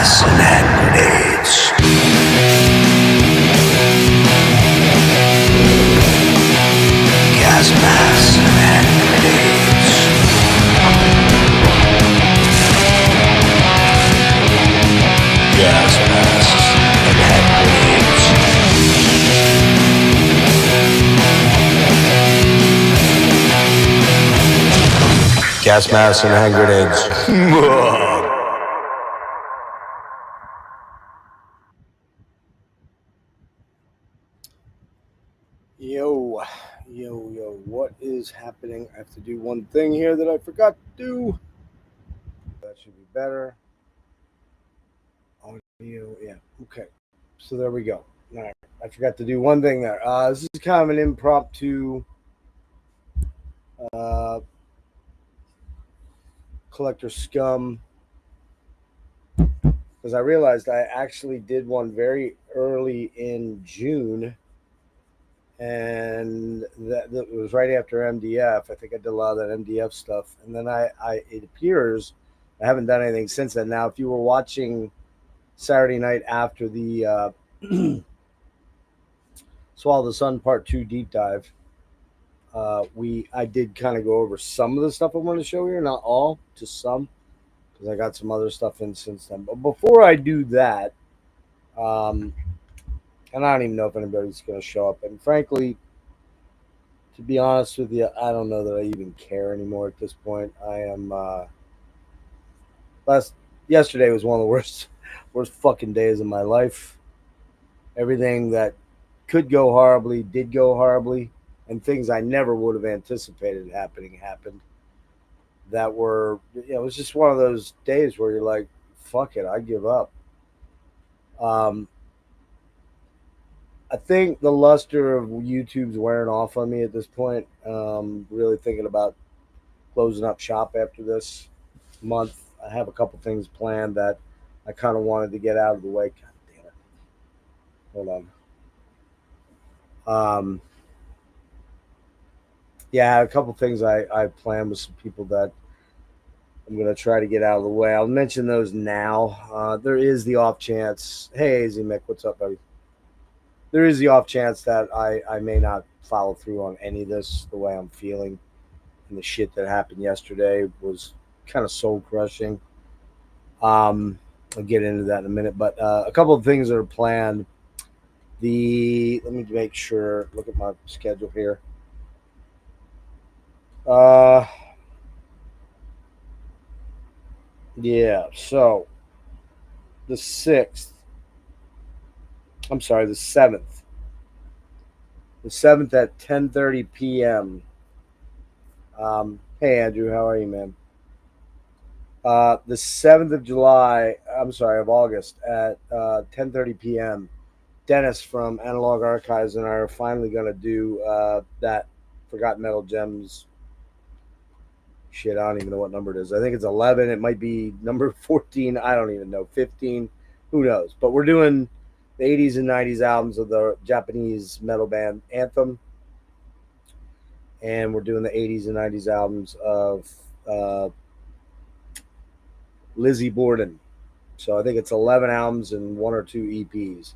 mask and hand grenades. Gas masks and hand grenades. Gas masks and hand grenades. Gas masks and hand grenades. Yo, what is happening? I have to do one thing here that I forgot to do. That should be better. Audio, yeah, okay. So there we go. All right, I forgot to do one thing there. This is kind of an impromptu uh, collector scum because I realized I actually did one very early in June. And that was right after MDF. I think I did a lot of that MDF stuff, and then it appears I haven't done anything since then. Now, if you were watching Saturday night after the Swallow the Sun Part 2 deep dive, I did kind of go over some of the stuff I want to show here, not all, just some, because I got some other stuff in since then. But before I do that, and I don't even know if anybody's going to show up. And frankly, to be honest with you, I don't know that I even care anymore at this point. I am. Yesterday was one of the worst fucking days of my life. Everything that could go horribly did go horribly, and things I never would have anticipated happening happened. That were, it was just one of those days where you're like, "Fuck it, I give up." I think the luster of YouTube's wearing off on me at this point. Really thinking about closing up shop after this month. I have a couple things planned that I kind of wanted to get out of the way. God damn it. Hold on. Yeah, I had a couple things I planned with some people that I'm going to try to get out of the way. I'll mention those now. There is the off chance. Hey, AZ Mick, what's up, buddy? There is the off chance that I may not follow through on any of this the way I'm feeling. And the shit that happened yesterday was kind of soul crushing. I'll get into that in a minute. But a couple of things that are planned. Let me make sure, look at my schedule here. Yeah, so the 6th. I'm sorry, the 7th. The 7th at 10:30 p.m. Hey, Andrew, how are you, man? The 7th of July, of August at 10:30 p.m. Dennis from Analog Archives and I are finally going to do that Forgotten Metal Gems. Shit, I don't even know what number it is. I think it's 11. It might be number 14. I don't even know. 15. Who knows? But we're doing the 80s and 90s albums of the Japanese metal band Anthem. And we're doing the 80s and 90s albums of Lizzie Borden. So I think it's 11 albums and 1 or 2 EPs.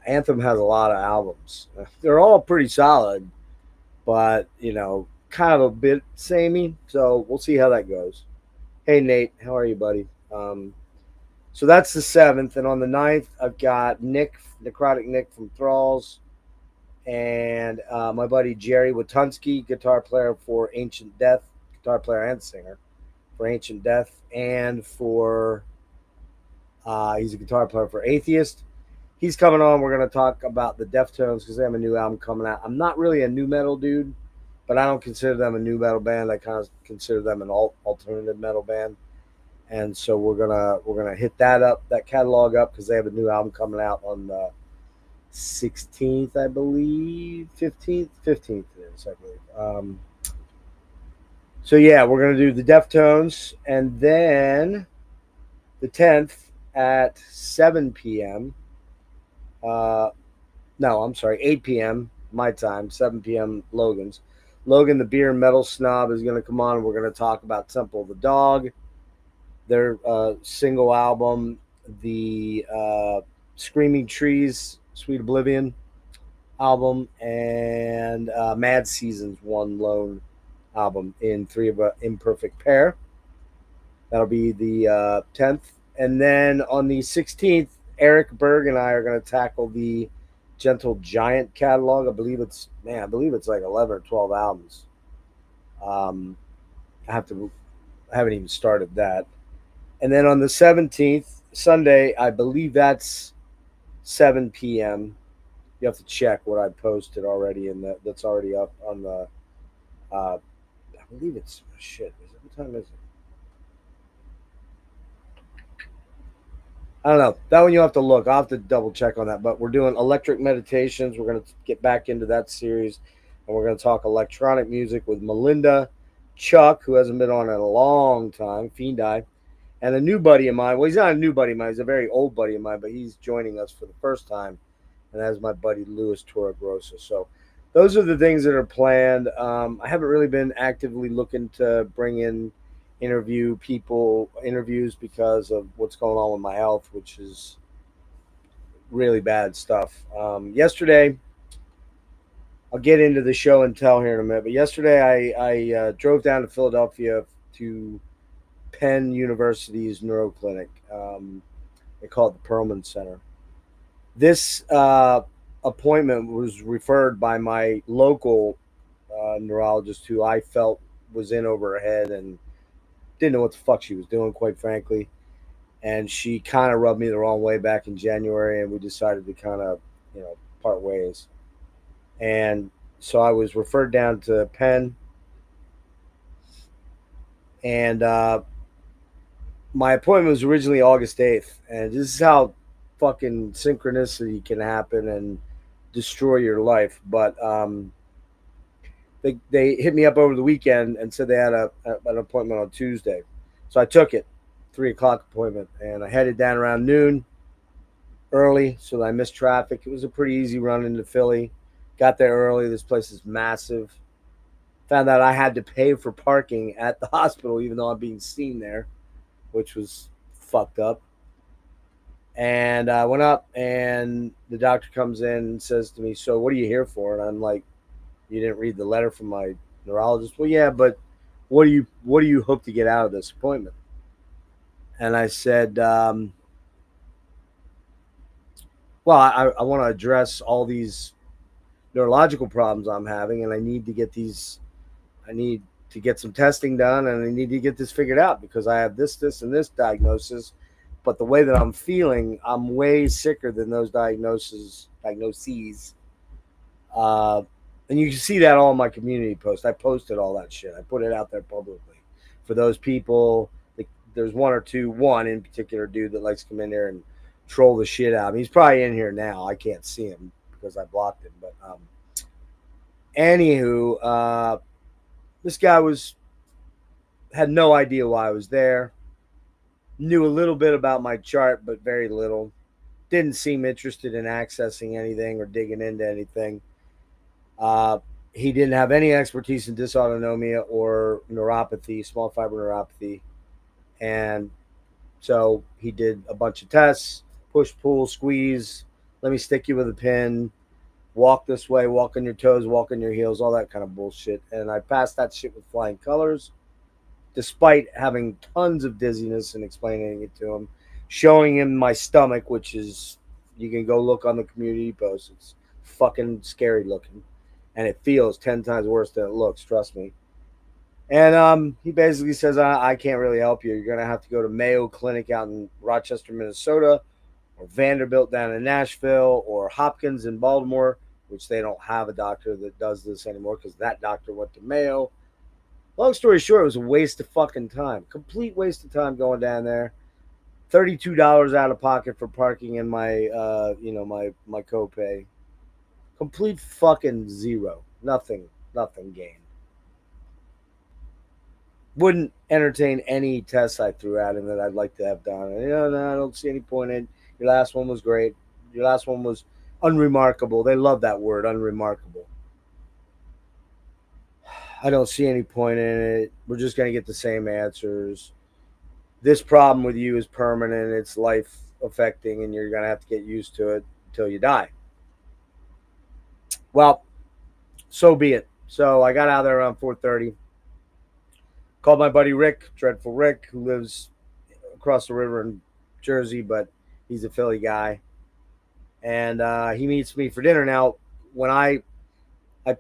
Anthem has a lot of albums. They're all pretty solid, but, kind of a bit samey. So we'll see how that goes. Hey, Nate, how are you, buddy? So that's the 7th. And on the 9th, I've got Necrotic Nick from Thralls, and my buddy Jerry Watunsky, guitar player for Ancient Death, guitar player and singer for Ancient Death, and for he's a guitar player for Atheist. He's coming on. We're going to talk about the Deftones because they have a new album coming out. I'm not really a new metal dude, but I don't consider them a new metal band. I kind of consider them an alternative metal band. And so we're gonna hit that catalog up because they have a new album coming out on the 16th, I believe, 15th it is, I believe. So yeah, we're gonna do the Deftones, and then the 10th at 7 p.m. No, I'm sorry, 8 p.m. my time, 7 p.m. Logan's. Logan, the beer and metal snob, is going to come on. And we're going to talk about Temple of the Dog, their single album, the Screaming Trees, Sweet Oblivion album, and Mad Seasons One Lone album in Three of a Imperfect Pair. That'll be the 10th. And then on the 16th, Eric Berg and I are going to tackle the Gentle Giant catalog. I believe it's like 11 or 12 albums. Um, I haven't even started that. And then on the 17th, Sunday, I believe that's 7 p.m. You have to check what I posted already, and that's already up on the. I believe it's shit. What time is it? I don't know. That one you'll have to look. I'll have to double check on that. But we're doing electric meditations. We're going to get back into that series. And we're going to talk electronic music with Melinda, Chuck, who hasn't been on in a long time, Fiend Eye, and a new buddy of mine. Well, he's not a new buddy of mine. He's a very old buddy of mine, but he's joining us for the first time. And that's my buddy, Louis Torregrossa. So those are the things that are planned. I haven't really been actively looking to bring in interviews because of what's going on with my health, which is really bad stuff. Yesterday, I'll get into the show and tell here in a minute, but yesterday I drove down to Philadelphia to Penn University's neuro clinic. They call it the Perlman Center. This appointment was referred by my local neurologist, who I felt was in over her head and didn't know what the fuck she was doing, quite frankly. And she kind of rubbed me the wrong way back in January, and we decided to kind of, part ways. And so I was referred down to Penn, and my appointment was originally August 8th. And this is how fucking synchronicity can happen and destroy your life. But they hit me up over the weekend and said they had an appointment on Tuesday. So I took it, 3 o'clock appointment, and I headed down around noon early so that I missed traffic. It was a pretty easy run into Philly. Got there early. This place is massive. Found out I had to pay for parking at the hospital, even though I'm being seen there, which was fucked up. And I went up, and the doctor comes in and says to me, "So what are you here for?" And I'm like, "You didn't read the letter from my neurologist." "Well, yeah, but what do you hope to get out of this appointment?" And I said, "Well, I want to address all these neurological problems I'm having, and I need to get these. I need to get some testing done, and I need to get this figured out because I have this, and this diagnosis. But the way that I'm feeling, I'm way sicker than those diagnoses. Uh, and you can see that all in my community post. I posted all that shit. I put it out there publicly for those people. There's one in particular dude that likes to come in there and troll the shit out of me. He's probably in here now. I can't see him because I blocked him. But anywho, this guy had no idea why I was there. Knew a little bit about my chart, but very little. Didn't seem interested in accessing anything or digging into anything. He didn't have any expertise in dysautonomia or neuropathy, small fiber neuropathy. And so he did a bunch of tests, push, pull, squeeze, let me stick you with a pin, walk this way, walk on your toes, walk on your heels, all that kind of bullshit. And I passed that shit with flying colors, despite having tons of dizziness and explaining it to him, showing him my stomach, which is, you can go look on the community post. It's fucking scary looking. And it feels 10 times worse than it looks, trust me. And he basically says, I can't really help you. You're going to have to go to Mayo Clinic out in Rochester, Minnesota, or Vanderbilt down in Nashville, or Hopkins in Baltimore, which they don't have a doctor that does this anymore because that doctor went to Mayo. Long story short, it was a waste of fucking time. Complete waste of time going down there. $32 out of pocket for parking and my my copay. Complete fucking zero. Nothing gained. Wouldn't entertain any tests I threw at him that I'd like to have done. And, no, I don't see any point in. Your last one was great. Your last one was unremarkable. They love that word, unremarkable. I don't see any point in it. We're just going to get the same answers. this problem with you is permanent. It's life affecting, and you're gonna have to get used to it until you die. Well, so be it. So I got out of there around 4:30. Called my buddy Rick, Dreadful Rick, who lives across the river in Jersey, but he's a Philly guy, and he meets me for dinner. Now, when I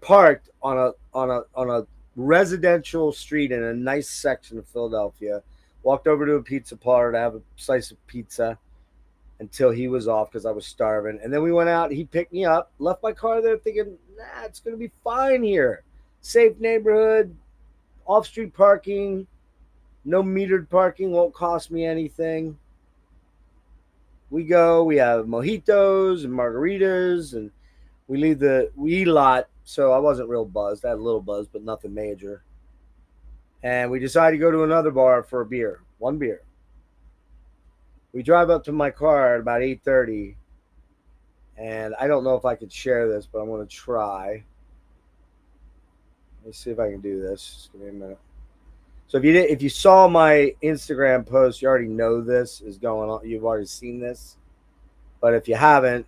parked on a residential street in a nice section of Philadelphia, walked over to a pizza parlor to have a slice of pizza until he was off because I was starving, and then we went out. He picked me up, left my car there, thinking, nah, it's gonna be fine here, safe neighborhood, off street parking. No metered parking, won't cost me anything. We go, we have mojitos and margaritas, and we eat a lot. So I wasn't real buzzed. I had a little buzz, but nothing major. And we decided to go to another bar for a beer, one beer. We drive up to my car at about 8:30, and I don't know if I could share this, but I'm going to try. Let me see if I can do this. Just give me a minute. So if you saw my Instagram post, you already know this is going on. You've already seen this, but if you haven't,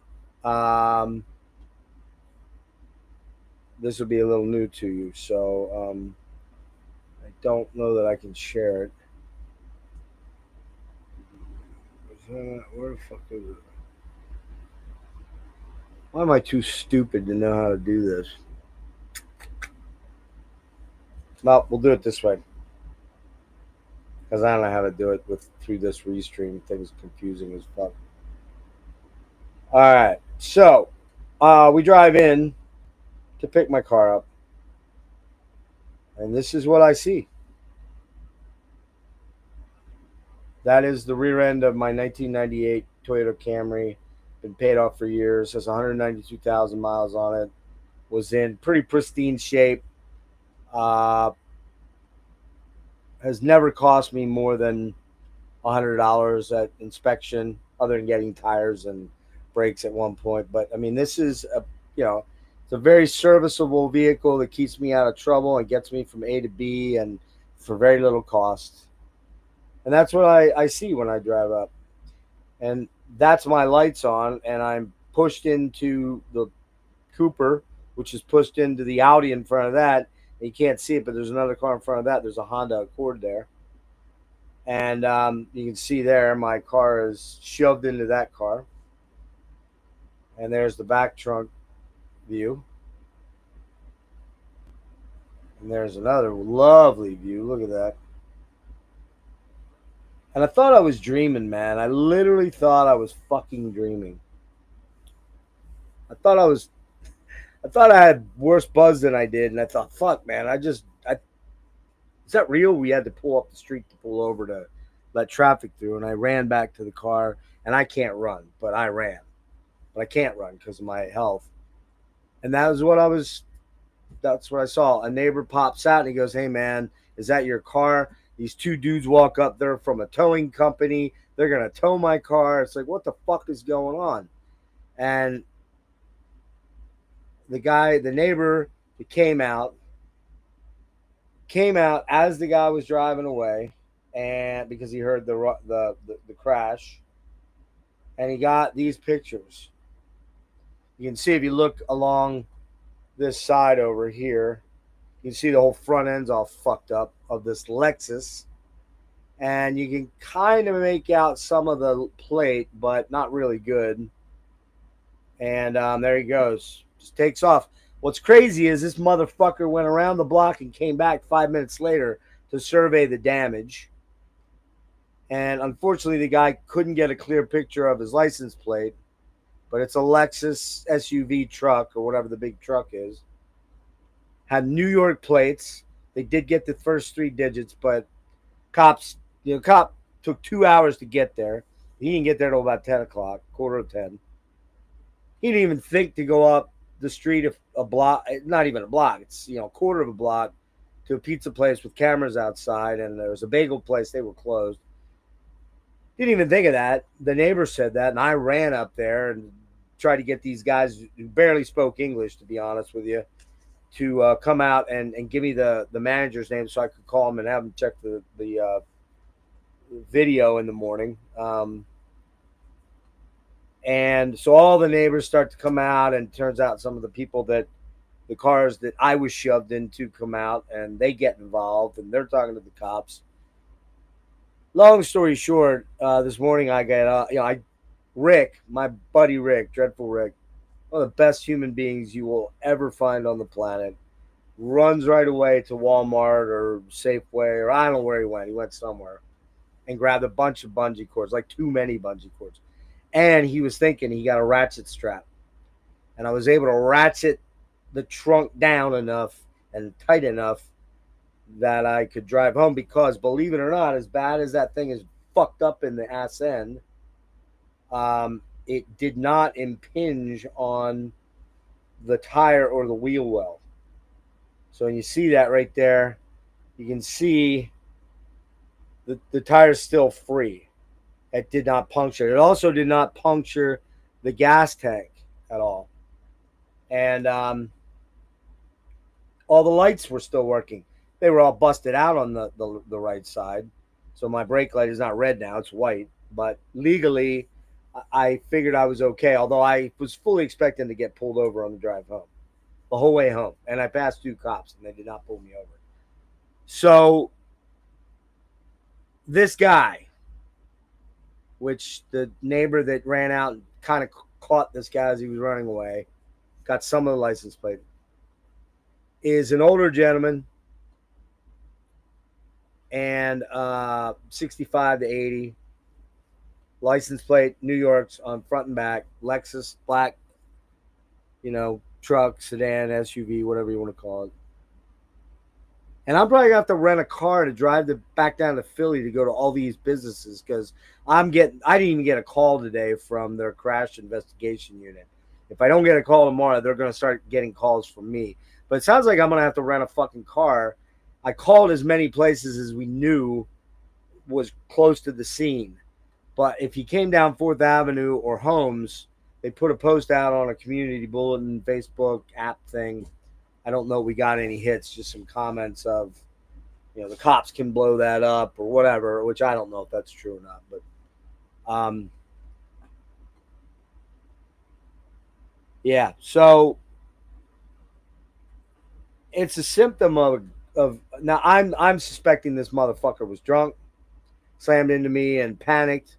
this will be a little new to you. So I don't know that I can share it. Where the fuck is it? Why am I too stupid to know how to do this? Well, we'll do it this way because I don't know how to do it with through this restream. Things confusing as fuck. All right, so we drive in to pick my car up, and this is what I see. That is the rear end of my 1998 Toyota Camry. Been paid off for years. Has 192,000 miles on it. Was in pretty pristine shape. Uh, has never cost me more than $100 at inspection, other than getting tires and brakes at one point. But I mean, this is it's a very serviceable vehicle that keeps me out of trouble and gets me from A to B and for very little cost. And that's what I see when I drive up. And that's my lights on, and I'm pushed into the Cooper, which is pushed into the Audi in front of that. And you can't see it, but there's another car in front of that. There's a Honda Accord there. And you can see there my car is shoved into that car. And there's the back trunk view. And there's another lovely view. Look at that. And I thought I was dreaming, man. I literally thought I was fucking dreaming. I thought I had worse buzz than I did, and I thought, fuck, man, is that real? We had to pull up the street to pull over to let traffic through, and I ran back to the car, and I can't run, but I ran. But I can't run because of my health. And that's what I saw. A neighbor pops out, and he goes, hey, man, is that your car? These two dudes walk up. They're from a towing company. They're going to tow my car. It's like, what the fuck is going on? And the neighbor that came out as the guy was driving away, and because he heard the crash, and he got these pictures. You can see if you look along this side over here, you can see the whole front end's all fucked up of this Lexus, and you can kind of make out some of the plate, but not really good. And there he goes. Just takes off. What's crazy is this motherfucker went around the block and came back 5 minutes later to survey the damage. And unfortunately, the guy couldn't get a clear picture of his license plate, but it's a Lexus SUV truck or whatever the big truck is. Had New York plates. They did get the first three digits, but cop took 2 hours to get there. He didn't get there till about 10 o'clock, quarter of 10. He didn't even think to go up the street of a block, not even a block, it's a quarter of a block, to a pizza place with cameras outside, and there was a bagel place. They were closed. Didn't even think of that. The neighbor said that, and I ran up there and tried to get these guys who barely spoke English, to be honest with you, to come out and give me the manager's name so I could call him and have him check the video in the morning. And so all the neighbors start to come out, and it turns out some of the people that the cars that I was shoved into come out, and they get involved, and they're talking to the cops. Long story short, this morning I get, Rick, my buddy Rick, Dreadful Rick, one of the best human beings you will ever find on the planet, runs right away to Walmart or Safeway, or I don't know where he went. He went somewhere and grabbed a bunch of bungee cords, like too many bungee cords. And he was thinking he got a ratchet strap. And I was able to ratchet the trunk down enough and tight enough that I could drive home because, believe it or not, as bad as that thing is fucked up in the ass end, it did not impinge on the tire or the wheel well. So when you see that right there, you can see the tire's still free. It did not puncture. It also did not puncture the gas tank at all. And all the lights were still working. They were all busted out on the right side. So my brake light is not red now, it's white. But legally, I figured I was okay, although I was fully expecting to get pulled over on the drive home, the whole way home. And I passed 2 cops, and they did not pull me over. So this guy, which the neighbor that ran out and kind of caught this guy as he was running away, got some of the license plate, is an older gentleman, and 65 to 80, license plate, New York's on front and back, Lexus, black, truck, sedan, SUV, whatever you want to call it. And I'm probably gonna have to rent a car to drive back down to Philly to go to all these businesses because I didn't even get a call today from their crash investigation unit. If I don't get a call tomorrow, they're gonna start getting calls from me. But it sounds like I'm gonna have to rent a fucking car. I called as many places as we knew was close to the scene. But if you came down 4th Avenue or Holmes, they put a post out on a community bulletin, Facebook app thing. I don't know if we got any hits, just some comments of, the cops can blow that up or whatever, which I don't know if that's true or not. But, yeah, so it's a symptom of now I'm suspecting this motherfucker was drunk, slammed into me and panicked,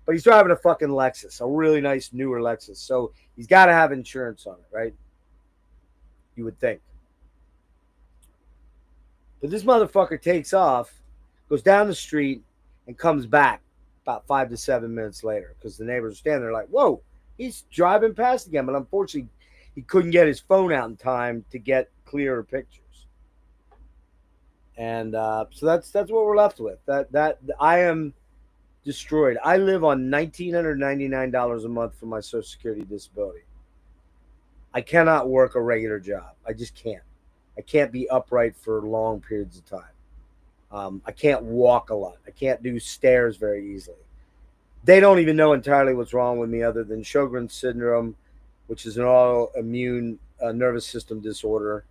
but he's driving a fucking Lexus, a really nice newer Lexus. So he's got to have insurance on it, right? You would think. But this motherfucker takes off, goes down the street, and comes back about 5 to 7 minutes later because the neighbors are standing there like, whoa, he's driving past again. But unfortunately, he couldn't get his phone out in time to get clearer pictures. And so that's what we're left with. That I am destroyed. I live on $1,999 a month for my Social Security disability. I cannot work a regular job. I just can't. I can't be upright for long periods of time. I can't walk a lot. I can't do stairs very easily. They don't even know entirely what's wrong with me other than Sjogren's syndrome, which is an autoimmune nervous system disorder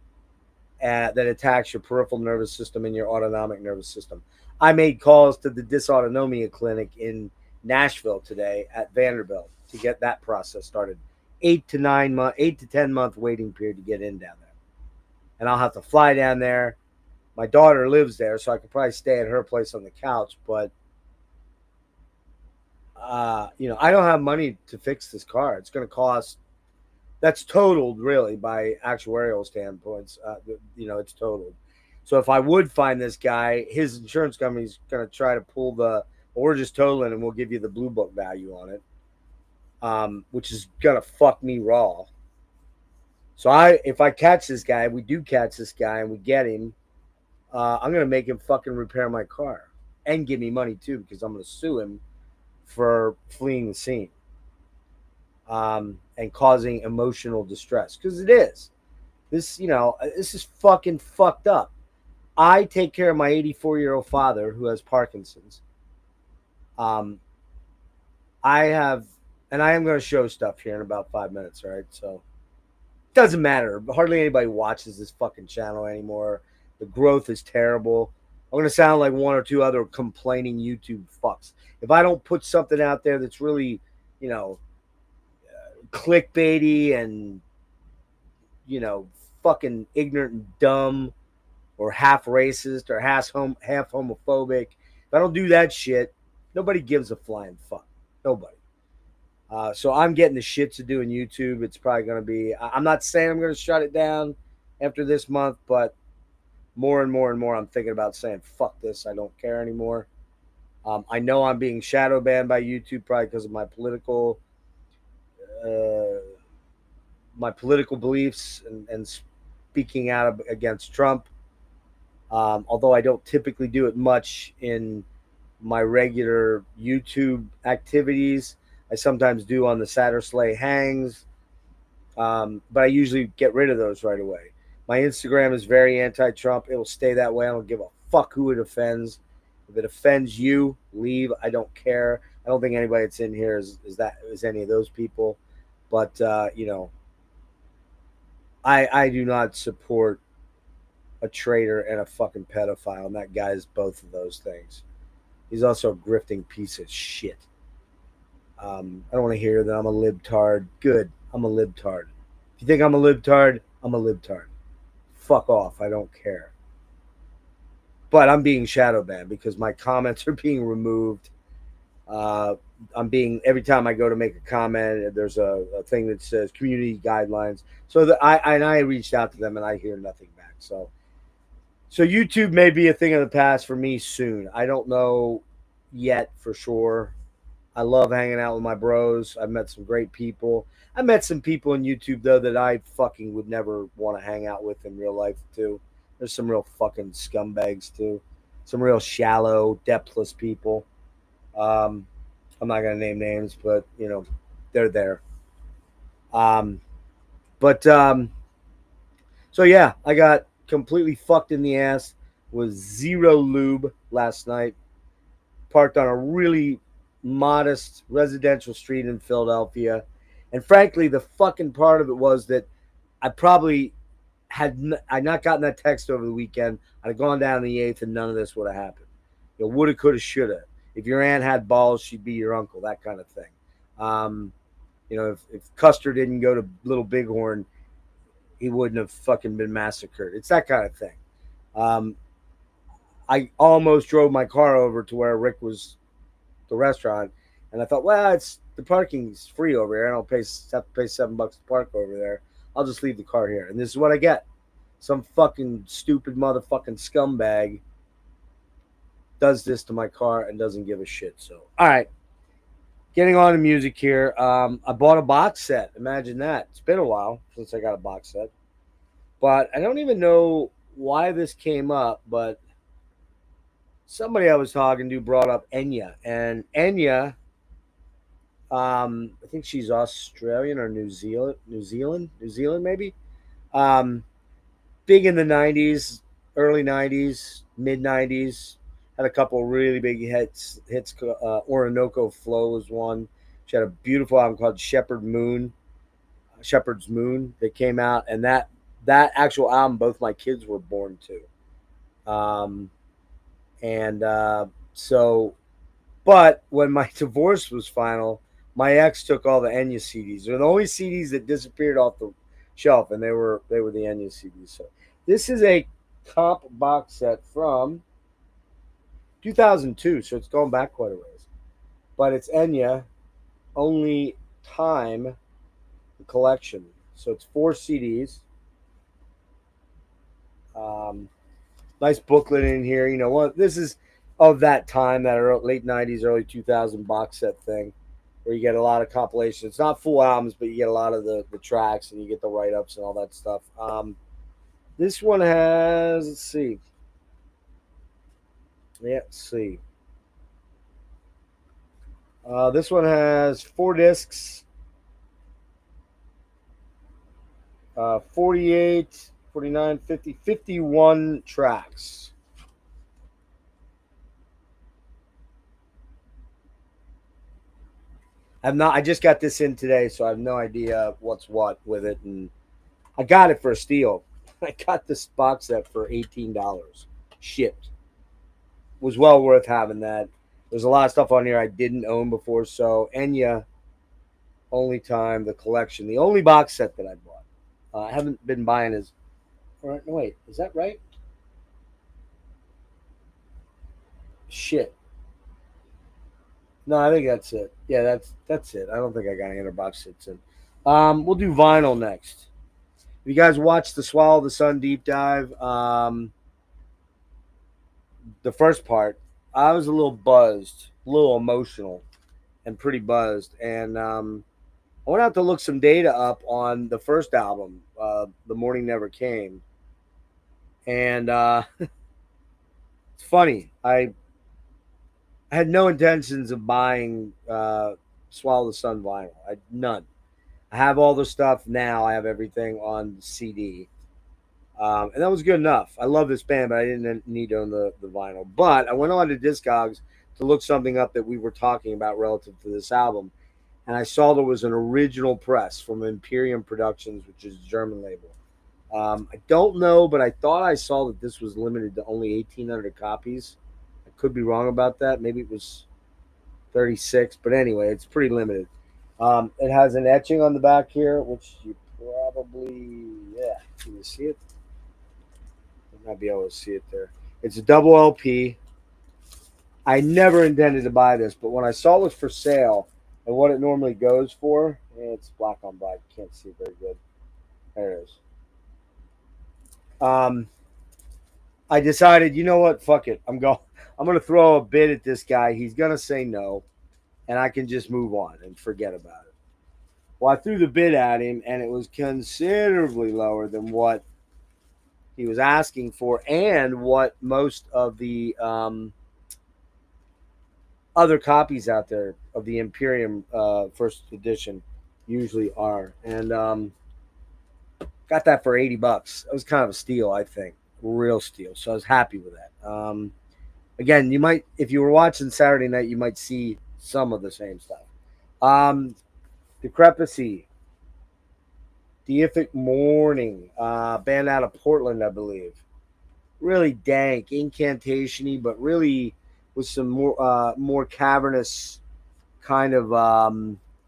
that attacks your peripheral nervous system and your autonomic nervous system. I made calls to the dysautonomia clinic in Nashville today at Vanderbilt to get that process started. 8 to 10 month waiting period to get in down there. And I'll have to fly down there. My daughter lives there, so I could probably stay at her place on the couch. But, I don't have money to fix this car. It's going to cost. That's totaled, really, by actuarial standpoints. It's totaled. So if I would find this guy, his insurance company's going to try to pull we're just totaling and we'll give you the blue book value on it, which is going to fuck me raw. So if I catch this guy, we do catch this guy and we get him, I'm going to make him fucking repair my car and give me money too, because I'm going to sue him for fleeing the scene and causing emotional distress, because it is. This is fucking fucked up. I take care of my 84-year-old father who has Parkinson's. I am going to show stuff here in about 5 minutes, all right? So doesn't matter. Hardly anybody watches this fucking channel anymore. The growth is terrible. I'm going to sound like one or two other complaining YouTube fucks. If I don't put something out there that's really, you know, clickbaity and, you know, fucking ignorant and dumb or half racist or half homophobic, if I don't do that shit, nobody gives a flying fuck. Nobody. So I'm getting the shits of doing YouTube. It's probably going to be, I'm not saying I'm going to shut it down after this month, but more and more and more I'm thinking about saying, fuck this. I don't care anymore. I know I'm being shadow banned by YouTube probably because of uh, my political beliefs and speaking out against Trump. Although I don't typically do it much in my regular YouTube activities, I sometimes do on the Sattersley Hangs, but I usually get rid of those right away. My Instagram is very anti-Trump. It will stay that way. I don't give a fuck who it offends. If it offends you, leave. I don't care. I don't think anybody that's in here is any of those people. But you know, I do not support a traitor and a fucking pedophile, and that guy's both of those things. He's also a grifting piece of shit. I don't want to hear that I'm a libtard. Good, I'm a libtard. If you think I'm a libtard, I'm a libtard. Fuck off. I don't care. But I'm being shadow banned because my comments are being removed. Uh, I'm being every time I go to make a comment, there's a thing that says community guidelines. So that I reached out to them and I hear nothing back. So YouTube may be a thing of the past for me soon. I don't know yet for sure. I love hanging out with my bros. I've met some great people. I met some people on YouTube though that I fucking would never want to hang out with in real life too. There's some real fucking scumbags too. Some real shallow, depthless people. Um, I'm not gonna name names, but you know, they're there. Um, but so yeah, I got completely fucked in the ass with zero lube last night. Parked on a really modest residential street in Philadelphia. And frankly, the fucking part of it was that I probably I not gotten that text over the weekend, I'd have gone down the 8th and none of this would have happened. You know, woulda, coulda, shoulda. If your aunt had balls, she'd be your uncle, that kind of thing. Um, you know, if Custer didn't go to Little Bighorn, he wouldn't have fucking been massacred. It's that kind of thing. Um, I almost drove my car over to where Rick was, the restaurant, and I thought, well, it's the parking's free over here. I don't have to pay $7 to park over there. I'll just leave the car here. And this is what I get: some fucking stupid motherfucking scumbag does this to my car and doesn't give a shit. So, all right, getting on to music here. I bought a box set. Imagine that. It's been a while since I got a box set, but I don't even know why this came up, but somebody I was talking to brought up Enya, and Enya, I think she's Australian or New Zealand maybe. Um, Big in the '90s, early '90s, mid '90s. Had a couple really big hits. Orinoco Flow was one. She had a beautiful album called Shepherd's Moon that came out, and that actual album, both my kids were born to. And so, but when my divorce was final, my ex took all the Enya CDs. They're the only CDs that disappeared off the shelf, and they were the Enya CDs. So this is a comp box set from 2002, so it's going back quite a ways. But it's Enya, only time collection. So it's 4 CDs. Um, Nice booklet in here. You know, this is of that time, that late '90s, early 2000 box set thing, where you get a lot of compilations. It's not full albums, but you get a lot of the tracks, and you get the write ups and all that stuff. This one has, let's see. Yeah, let's see. This one has 4 discs, 48, 49, 50, 51 tracks. I just got this in today, so I have no idea what's what with it, and I got it for a steal. I got this box set for $18 shipped. was well worth having that. There's a lot of stuff on here I didn't own before. So Enya, only time the collection, the only box set that I bought. I haven't been buying his. All right, no wait, is that right? Shit. No, I think that's it. Yeah, that's it. I don't think I got any other box sets in. We'll do vinyl next. If you guys watched the Swallow the Sun deep dive, the first part, I was a little buzzed, a little emotional, and pretty buzzed. And I went out to look some data up on the first album, The Morning Never Came. And it's funny. I had no intentions of buying Swallow the Sun vinyl. None. I have all the stuff now. I have everything on CD. And that was good enough. I love this band, but I didn't need to own the vinyl. But I went on to Discogs to look something up that we were talking about relative to this album. And I saw there was an original press from Imperium Productions, which is a German label. I don't know, but I thought I saw that this was limited to only 1,800 copies. I could be wrong about that. Maybe it was 36, but anyway, it's pretty limited. It has an etching on the back here, which you probably, yeah, can you see it? You might be able to see it there. It's a double LP. I never intended to buy this, but when I saw it for sale and what it normally goes for, it's black on black. Can't see it very good. There it is. I decided, you know what? Fuck it. I'm gonna throw a bid at this guy. He's gonna say no, and I can just move on and forget about it. Well, I threw the bid at him, and it was considerably lower than what he was asking for, and what most of the other copies out there of the Imperium first edition usually are. And got that for $80. It was kind of a steal, I think, real steal. So I was happy with that. Again, you might, if you were watching Saturday night, you might see some of the same stuff. Decrepacy, Deific Morning, band out of Portland, I believe. Really dank, incantation-y, but really with some more cavernous kind of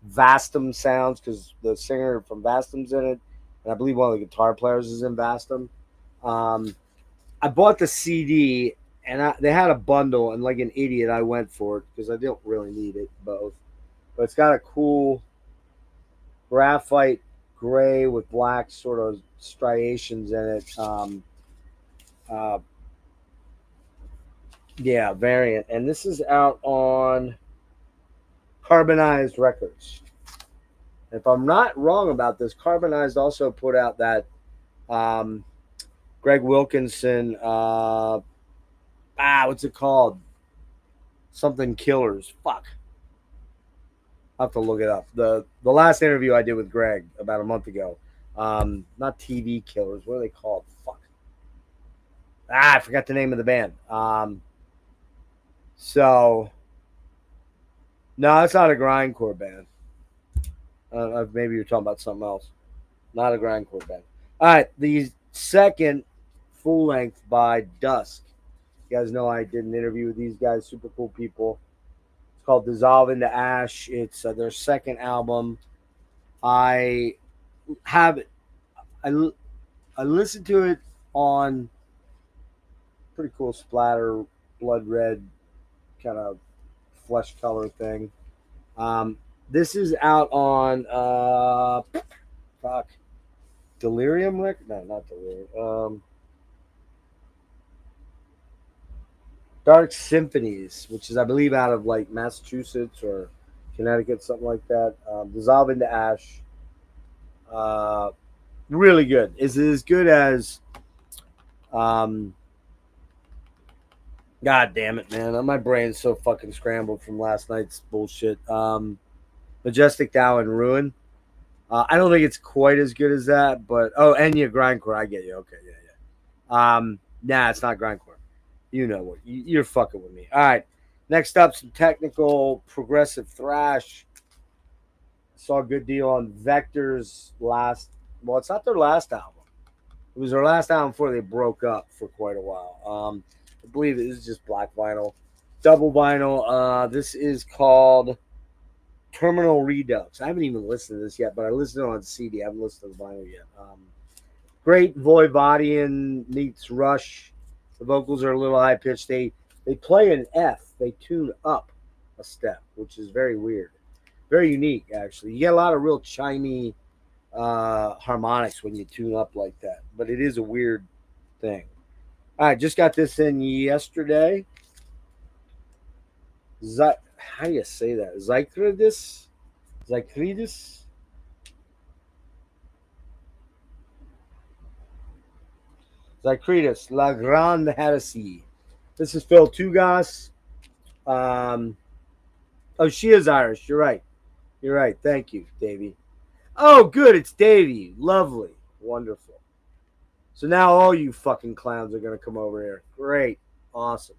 Vastum sounds, because the singer from Vastum's in it, and I believe one of the guitar players is in Vastum. I bought the CD, and they had a bundle, and like an idiot, I went for it because I don't really need it both. But it's got a cool graphite gray with black sort of striations in it. Yeah, variant. And this is out on Carbonized Records. If I'm not wrong about this, Carbonized also put out that Greg Wilkinson, what's it called? Something Killers. Fuck. I'll have to look it up. The last interview I did with Greg about a month ago. Not TV Killers. What are they called? Fuck. I forgot the name of the band. So, no, it's not a grindcore band. Maybe you're talking about something else. Not a grindcore band. All right, the second full length by Dusk. You guys know I did an interview with these guys, super cool people. It's called Dissolve into Ash. It's their second album. I have it. I listened to it on pretty cool splatter, blood red kind of flesh color thing. This is out on Delirium record? No, not Delirium. Dark Symphonies, which is I believe out of like Massachusetts or Connecticut, something like that. Dissolve into Ash. Really good. Is it as good as God damn it, man. My brain's so fucking scrambled from last night's bullshit. Majestic Dow and Ruin. I don't think it's quite as good as that, but Enya Grindcore, I get you. Okay, yeah. Nah, it's not Grindcore. You know what? You're fucking with me. All right. Next up, some technical progressive thrash. Saw a good deal on Vector's last. Well, it's not their last album. It was their last album before they broke up for quite a while. I believe it is just black vinyl, double vinyl. This is called Terminal Redux. I haven't even listened to this yet, but I listened to it on CD. I haven't listened to the vinyl yet. Great Voivodian meets Rush. The vocals are a little high pitched. They play an F. They tune up a step, which is very weird, very unique actually. You get a lot of real chimey harmonics when you tune up like that, but it is a weird thing. All right, just got this in yesterday. How do you say that? Zycridis? Zycridis? Zycridis, La Grande Heresy. This is Phil Tugas. Um, oh, she is Irish. You're right. You're right. Thank you, Davey. Oh, good. It's Davey. Lovely. Wonderful. So now all you fucking clowns are going to come over here. Great. Awesome.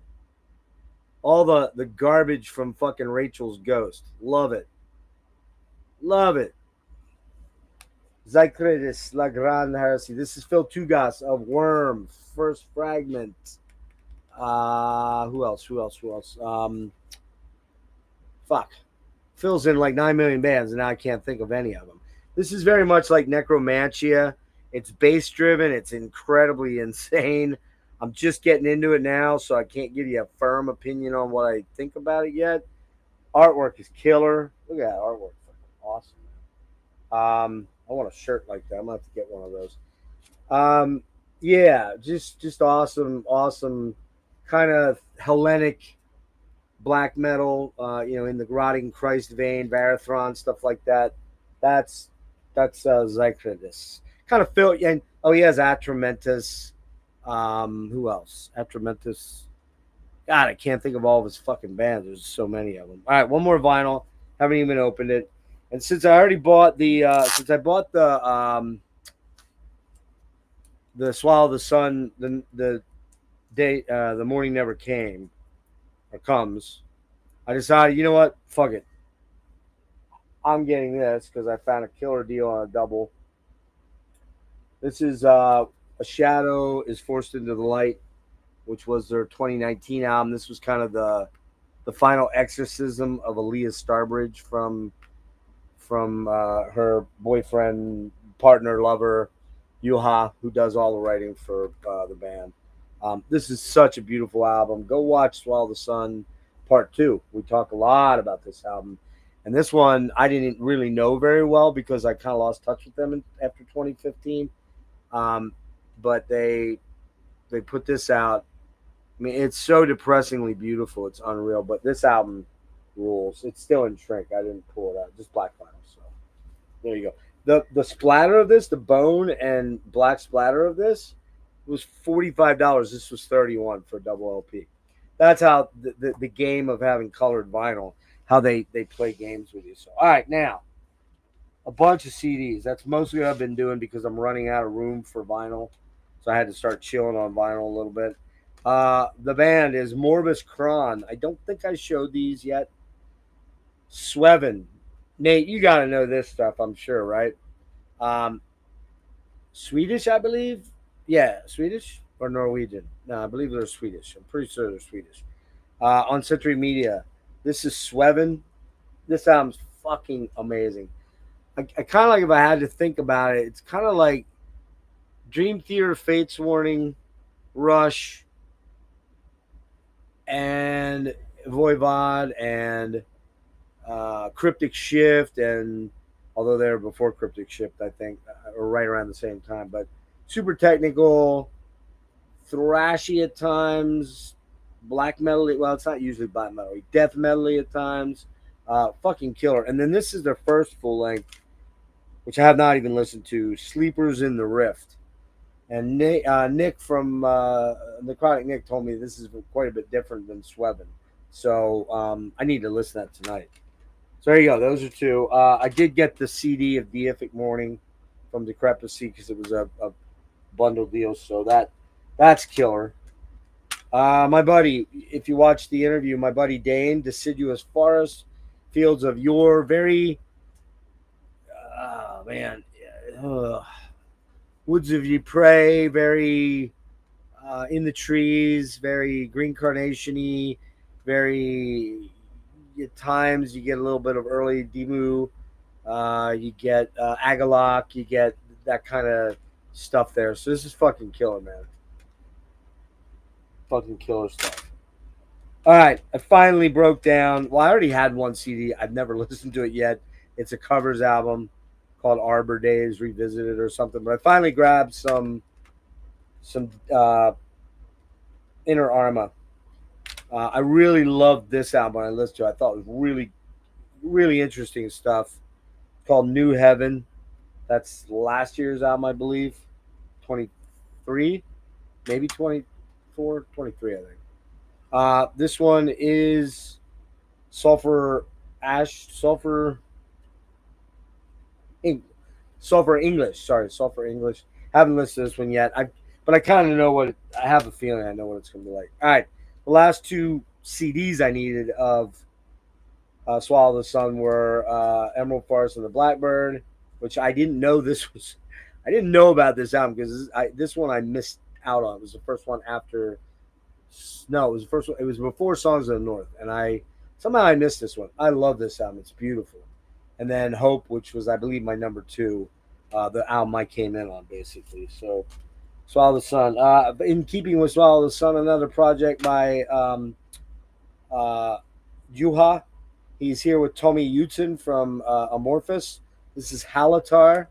All the garbage from fucking Rachel's Ghost. Love it. Love it. Zycridis, La Grande Heresy. This is Phil Tugas of Worm. First Fragment. Who else? Who else? Who else? Fuck. Phil's in like 9 million bands, and now I can't think of any of them. This is very much like Necromantia. It's bass driven. It's incredibly insane. I'm just getting into it now, so I can't give you a firm opinion on what I think about it yet. Artwork is killer. Look at that artwork. Awesome. I want a shirt like that. I'm gonna have to get one of those. Yeah, just awesome kind of Hellenic black metal, in the Rotting Christ vein, Varathron, stuff like that. That's Zycridis. Kind of Phil, and he has Atramentus. Who else? Atramentus. God, I can't think of all of his fucking bands. There's so many of them. All right, one more vinyl. Haven't even opened it. And since I already bought the Swallow the Sun, the day the morning never came or comes, I decided, you know what? Fuck it. I'm getting this because I found a killer deal on a double. This is A Shadow is Forced into the Light, which was their 2019 album. This was kind of the final exorcism of Aaliyah Starbridge from her boyfriend, partner, lover, Yuha, who does all the writing for the band. This is such a beautiful album. Go watch Swallow the Sun Part 2. We talk a lot about this album. And this one I didn't really know very well because I kind of lost touch with them after 2015. But they put this out. I mean, it's so depressingly beautiful. It's unreal. But this album rules. It's still in shrink. I didn't pull it out. Just black vinyl. So there you go. The splatter of this, the bone and black splatter of this, was $45. This was $31 for a double LP. That's how the game of having colored vinyl, how they play games with you. So all right, now a bunch of CDs. That's mostly what I've been doing because I'm running out of room for vinyl. So I had to start chilling on vinyl a little bit. The band is Morbus Kron. I don't think I showed these yet. Sweven. Nate, you got to know this stuff, I'm sure, right? Swedish, I believe. Yeah, Swedish or Norwegian. No, I believe they're Swedish. I'm pretty sure they're Swedish. On Century Media. This is Sweven. This album's fucking amazing. I kind of like, if I had to think about it, it's kind of like Dream Theater, Fates Warning, Rush, and Voivod, and Cryptic Shift, and although they were before Cryptic Shift, I think, or right around the same time, but super technical, thrashy at times, black metal. Well, it's not usually black metal, death metal at times. Fucking killer. And then this is their first full length, which I have not even listened to, Sleepers in the Rift. And Nick from Necrotic Nick told me this is quite a bit different than Sweven. So I need to listen to that tonight. So there you go. Those are two. I did get the CD of Deific Morning from Decrepacy because it was a bundle deal. So that's killer. My buddy, if you watch the interview, my buddy Dane, Deciduous Forest, Fields of Yore, very, man, Woods of Ypres, very in the trees, very green carnation-y, very at times you get a little bit of early Demu, you get Agalok, you get that kind of stuff there. So this is fucking killer, man. Fucking killer stuff. All right, I finally broke down. Well, I already had one CD. I've never listened to it yet. It's a covers album called Arbor Days Revisited or something. But I finally grabbed some Inner Arma. I really loved this album when I listened to it. I thought it was really, really interesting stuff. Called New Heaven. That's last year's album, I believe. 23, maybe 24, 23, I think. This one is Sulfur Eng- Sulfur English. Sorry, Sulfur English. Haven't listened to this one yet. But I kind of know I have a feeling I know what it's gonna be like. All right, the last two CDs I needed of Swallow the Sun were Emerald Forest and the Blackbird, which I didn't know this was. I didn't know about this album because this one I missed out on. It was the first one after. No, it was the first one. It was before Songs of the North, and I missed this one. I love this album. It's beautiful. And then Hope, which was I believe my number two, the album I came in on basically. So Swallow the Sun. In keeping with Swallow the Sun, another project by uh, Juha. He's here with Tommy Utzen from Amorphous. This is Halatar,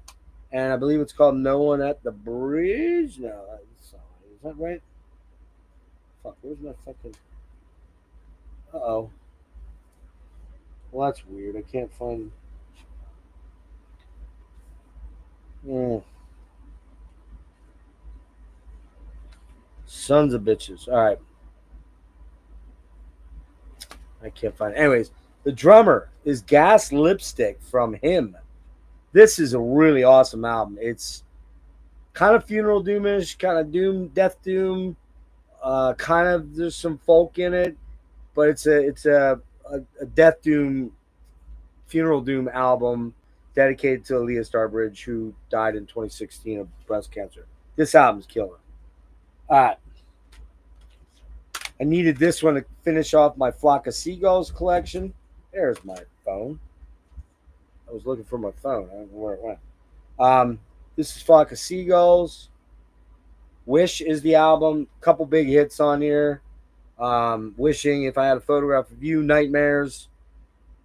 and I believe it's called No One at the Bridge. No, is that right? Fuck, where's my fucking. Uh oh. Well, that's weird. I can't find. Mm. Sons of bitches. All right. I can't find it. Anyways, the drummer is Gas Lipstick from him. This is a really awesome album. It's kind of funeral doomish, kind of death doom. Kind of there's some folk in it, but it's a death doom, funeral doom album dedicated to Aaliyah Starbridge, who died in 2016 of breast cancer. This album's killer. All right. I needed this one to finish off my Flock of Seagulls collection. There's my phone. I was looking for my phone. I don't know where it went. This is Flock of Seagulls. Wish is the album. Couple big hits on here. Wishing, If I Had a Photograph of You, Nightmares,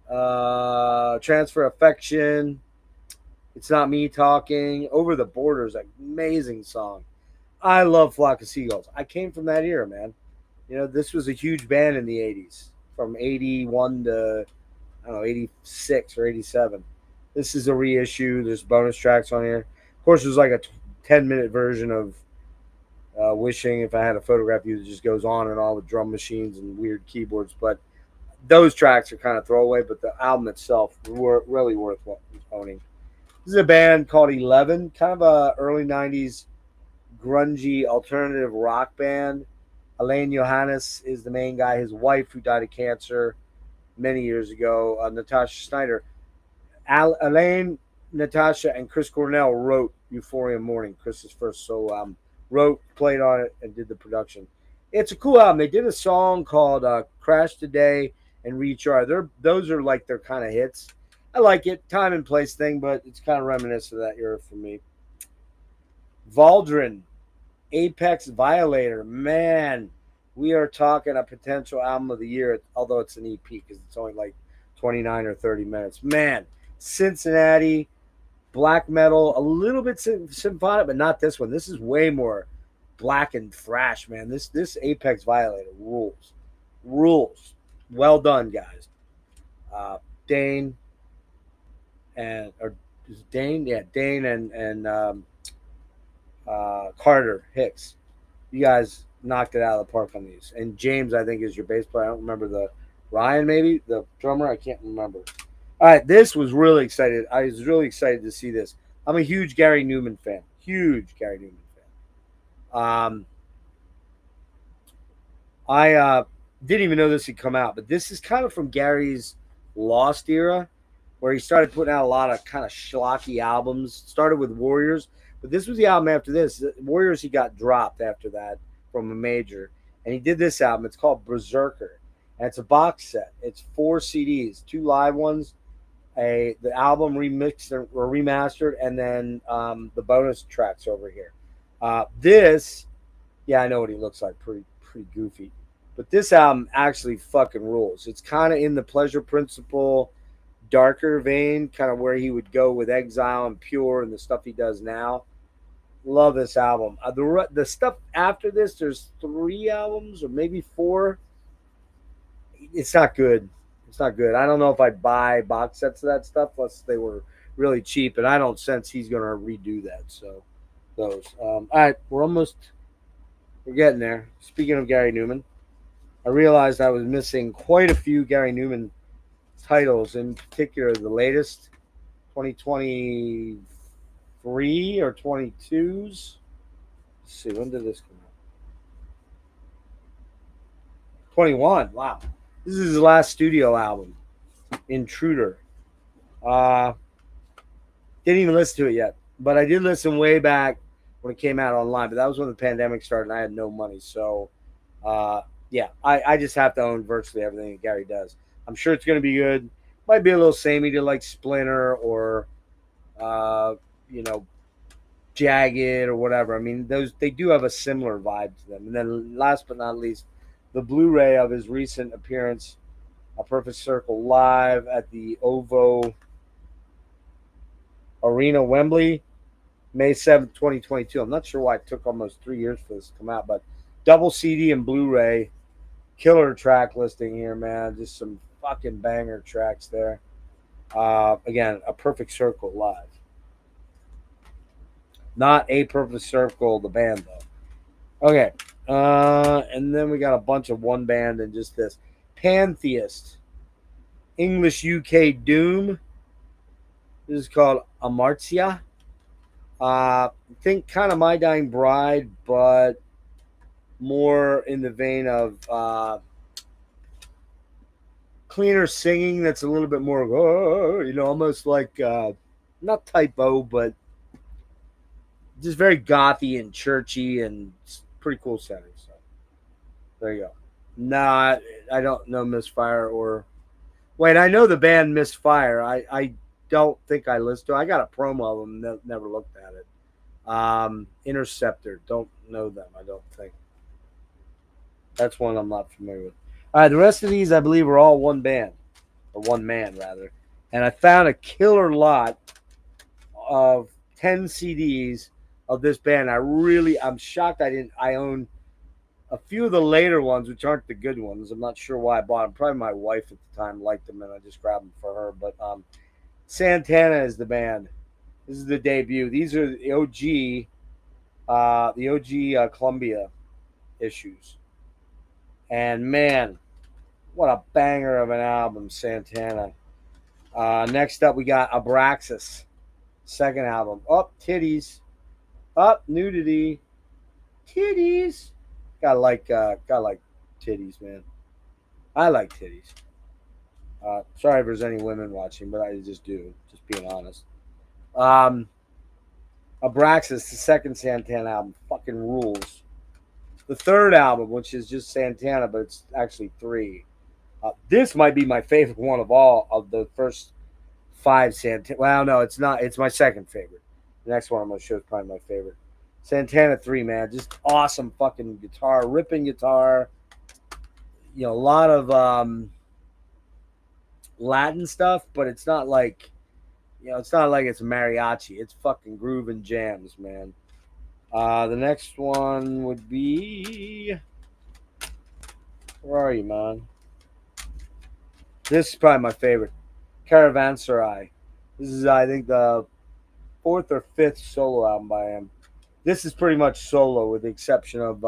Transfer Affection, It's Not Me Talking, Over the Borders, amazing song. I love Flock of Seagulls. I came from that era, man. You know, this was a huge band in the 80s, from 81 to, I don't know, 86 or 87. This is a reissue. There's bonus tracks on here. Of course, there's like a 10-minute version of Wishing, If I Had a Photograph of You, that just goes on and on with drum machines and weird keyboards. But those tracks are kind of throwaway, but the album itself were really worth owning. This is a band called 11, kind of a early 90s grungy alternative rock band. Alain Johannes is the main guy. His wife, who died of cancer many years ago, Natasha Snyder. Alain, Natasha, and Chris Cornell wrote Euphoria Morning, Chris's first solo album. Wrote, played on it, and did the production. It's a cool album. They did a song called Crash Today and Recharge. Those are like their kind of hits. I like it. Time and place thing, but it's kind of reminiscent of that era for me. Valdrin, Apex Violator. Man, we are talking a potential album of the year, although it's an EP because it's only like 29 or 30 minutes. Man, Cincinnati, black metal, a little bit symphonic, but not this one. This is way more black and thrash, man. This Apex Violator rules. Well done, guys. Dane or is it Dane? Yeah, Dane and Carter Hicks. You guys knocked it out of the park on these. And James, I think, is your bass player. I don't remember the Ryan, maybe the drummer. I can't remember. All right, this was really excited. I was really excited to see this. I'm a huge Gary Newman fan. Huge Gary Newman fan. I didn't even know this had come out, but this is kind of from Gary's Lost era, where he started putting out a lot of kind of schlocky albums. Started with Warriors, but this was the album after this. Warriors, he got dropped after that from a major, and he did this album. It's called Berserker, and it's a box set. It's 4 CDs, 2 live ones, the album remixed or remastered, and then the bonus tracks over here. This, yeah, I know what he looks like, pretty goofy, but this album actually fucking rules. It's kind of in the Pleasure Principle darker vein, kind of where he would go with Exile and Pure and the stuff he does now. Love this album. The stuff after this, there's 3 albums or maybe 4. It's not good. It's not good. I don't know if I'd buy box sets of that stuff unless they were really cheap, and I don't sense he's going to redo that. So those. All right, we're getting there. Speaking of Gary Newman, I realized I was missing quite a few Gary Newman titles, in particular the latest 2023 or 22s. Let's see, when did this come out? 21. Wow. This is his last studio album, Intruder. Didn't even listen to it yet, but I did listen way back when it came out online. But that was when the pandemic started, and I had no money. So, yeah, I just have to own virtually everything that Gary does. I'm sure it's going to be good. Might be a little samey to like Splinter or, you know, Jagged or whatever. I mean, they do have a similar vibe to them. And then last but not least, the Blu-ray of his recent appearance, A Perfect Circle live at the OVO Arena, Wembley, May 7th, 2022. I'm not sure why it took almost 3 years for this to come out, but double CD and Blu-ray, killer track listing here, man. Just some fucking banger tracks there. Again, A Perfect Circle live. Not A Perfect Circle, the band, though. Okay. And then we got a bunch of one band and just this. Pantheist. English UK Doom. This is called Amartya. Think kind of My Dying Bride, but more in the vein of cleaner singing that's a little bit more, almost like, not typo, but just very gothy and churchy and pretty cool setting. So there you go. Nah, I don't know Misfire or... Wait, I know the band Misfire. I don't think I listened to it. I got a promo of them, never looked at it. Interceptor, don't know them, I don't think. That's one I'm not familiar with. All right, the rest of these, I believe, are all one band. Or one man, rather. And I found a killer lot of 10 CDs of this band. I'm shocked I own a few of the later ones, which aren't the good ones. I'm not sure why I bought them. Probably my wife at the time liked them, and I just grabbed them for her. But Santana is the band. This is the debut. These are the OG Columbia issues. And man, what a banger of an album, Santana. Next up, we got Abraxas, second album. Titties. Nudity. Titties. Gotta like titties, man. I like titties. Sorry if there's any women watching, but I just do. Just being honest. Abraxas, the second Santana album, fucking rules. The third album, which is just Santana, but it's actually 3. This might be my favorite one of all of the first 5 Santana. Well, no, it's not. It's my second favorite. The next one I'm going to show is probably my favorite. Santana 3, man. Just awesome fucking guitar, ripping guitar. A lot of Latin stuff, but it's not like, it's not like it's mariachi. It's fucking groove and jams, man. The next one would be... Where are you, man? This is probably my favorite. Caravanserai. This is, I think, the 4th or 5th solo album by him. This is pretty much solo with the exception of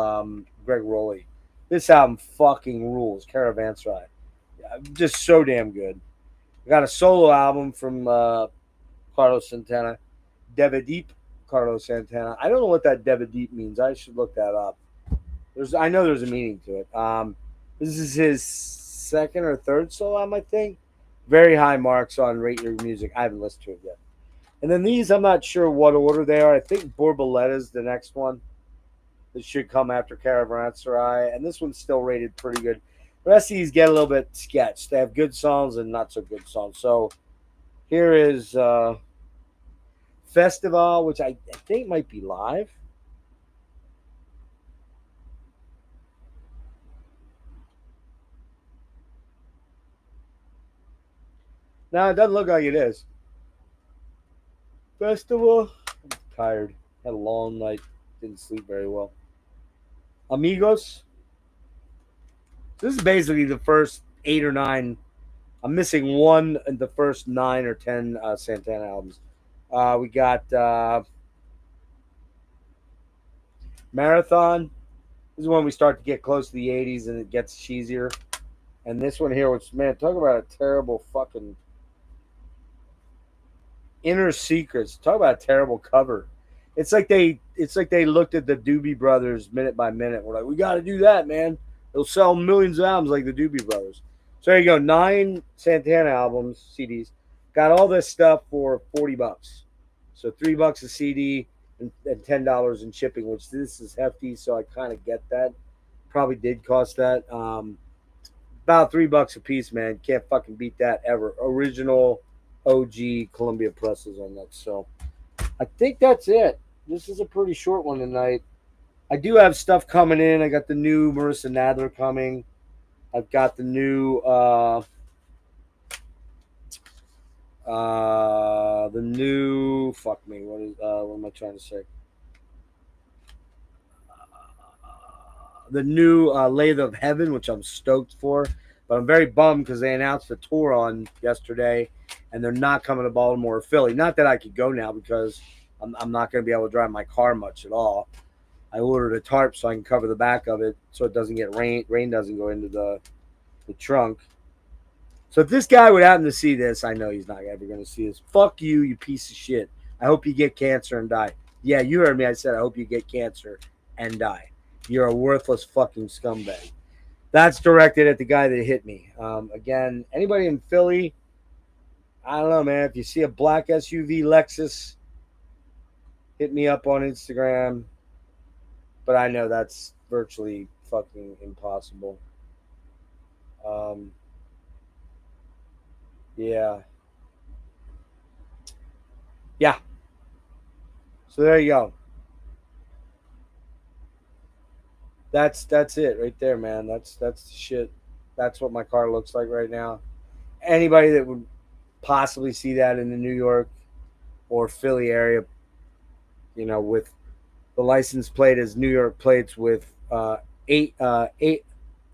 Greg Rowley. This album fucking rules. Caravanserai. Just so damn good. We got a solo album from Carlos Santana. Devadeep Carlos Santana. I don't know what that Devadeep means. I should look that up. I know there's a meaning to it. This is his 2nd or 3rd solo album, I think. Very high marks on Rate Your Music. I haven't listened to it yet. And then these, I'm not sure what order they are. I think Borboleta is the next one. that should come after Caravanserai, and this one's still rated pretty good. The rest of these get a little bit sketched. They have good songs and not so good songs. So here is Festival, which I think might be live. No, it doesn't look like it is. Festival. I'm tired. Had a long night. Didn't sleep very well. Amigos. This is basically the first 8 or 9. I'm missing one in the first 9 or 10 Santana albums. We got Marathon. This is when we start to get close to the 80s and it gets cheesier. And this one here, which, man, talk about a terrible fucking Inner Secrets. Talk about a terrible cover. It's like they looked at the Doobie Brothers minute by minute. We're like, we got to do that, man. It'll sell millions of albums like the Doobie Brothers. So there you go, 9 Santana albums, CDs. Got all this stuff for $40. So $3 a CD and $10 in shipping, which this is hefty. So I kind of get that. Probably did cost that. About $3 a piece, man. Can't fucking beat that ever. Original OG Columbia presses on that. So I think that's it. This is a pretty short one tonight. I do have stuff coming in. I got the new Marissa Nadler coming. I've got the new fuck me. What am I trying to say? The new Lathe of Heaven, which I'm stoked for. But I'm very bummed because they announced a tour on yesterday, and they're not coming to Baltimore or Philly. Not that I could go now because I'm not going to be able to drive my car much at all. I ordered a tarp so I can cover the back of it so it doesn't get rain. Rain doesn't go into the trunk. So if this guy would happen to see this, I know he's not ever going to see this. Fuck you, you piece of shit. I hope you get cancer and die. Yeah, you heard me. I said I hope you get cancer and die. You're a worthless fucking scumbag. That's directed at the guy that hit me. Again, anybody in Philly, I don't know, man. If you see a black SUV Lexus, hit me up on Instagram. But I know that's virtually fucking impossible. Yeah. Yeah. So there you go. That's it right there, man. That's the shit. That's what my car looks like right now. Anybody that would possibly see that in the New York or Philly area, with the license plate as New York plates with eight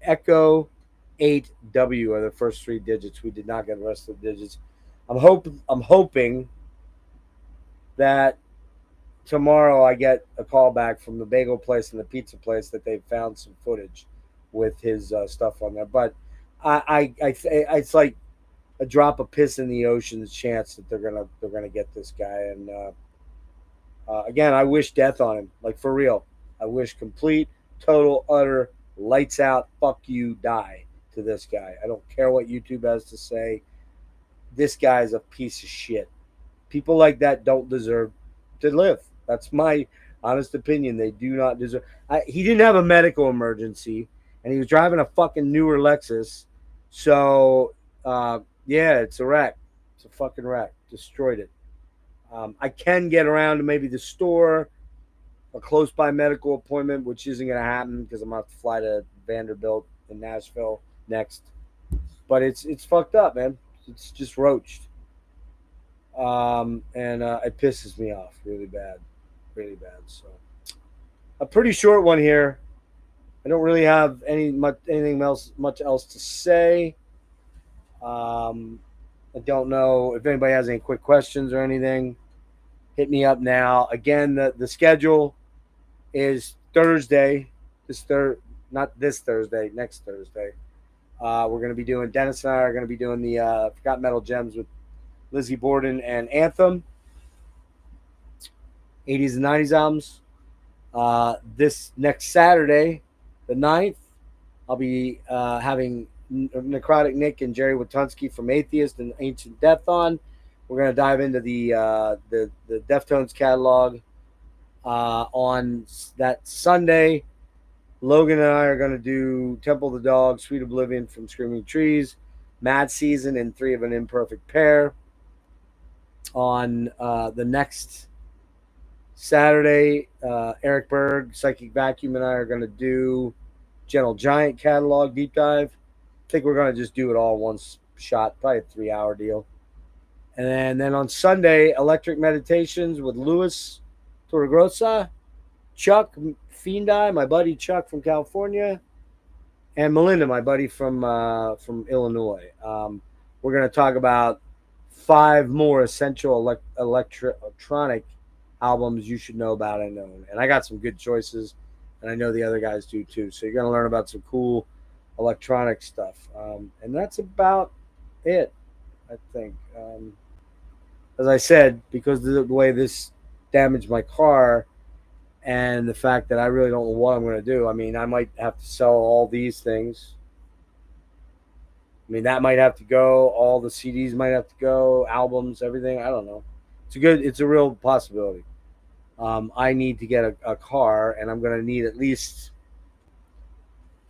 Echo 8W are the first 3 digits. We did not get the rest of the digits. I'm hoping that tomorrow I get a call back from the bagel place and the pizza place that they found some footage with his stuff on there. But it's like a drop of piss in the ocean's chance that they're gonna get this guy. And again, I wish death on him, like for real. I wish complete, total, utter, lights out, fuck you, die to this guy. I don't care what YouTube has to say. This guy is a piece of shit. People like that don't deserve to live. That's my honest opinion. They do not deserve. He didn't have a medical emergency, and he was driving a fucking newer Lexus. So, yeah, it's a wreck. It's a fucking wreck. Destroyed it. I can get around to maybe the store, a close by medical appointment, which isn't going to happen because I'm going to have to fly to Vanderbilt in Nashville next. But it's fucked up, man. It's just roached. And it pisses me off really bad. Really bad. So, a pretty short one here. I don't really have anything much else to say. I don't know if anybody has any quick questions or anything. Hit me up now. Again, the schedule is Thursday. Not this Thursday, next Thursday. We're going to be doing, Dennis and I are going to be doing the Forgot Metal Gems with Lizzie Borden and Anthem. 80s and 90s albums. This next Saturday, the 9th, I'll be having Necrotic Nick and Jerry Watunsky from Atheist and Ancient Death on. We're going to dive into the Deftones catalog. On that Sunday, Logan and I are going to do Temple of the Dog, Sweet Oblivion from Screaming Trees, Mad Season, and Three of an Imperfect Pair. On the next Saturday, Eric Berg, Psychic Vacuum, and I are going to do Gentle Giant catalog deep dive. I think we're going to just do it all one shot, probably a 3 hour deal. And then on Sunday, Electric Meditations with Luis Torregrosa, Chuck Fiendai, my buddy Chuck from California, and Melinda, my buddy from Illinois. We're going to talk about 5 more essential electronic albums you should know about and know. And I got some good choices, and I know the other guys do too. So you're going to learn about some cool electronic stuff. And that's about it, I think. As I said, because of the way this damaged my car and the fact that I really don't know what I'm going to do. I mean, I might have to sell all these things. I mean, that might have to go. All the CDs might have to go. Albums, everything. I don't know. It's a real possibility. I need to get a car, and I'm going to need at least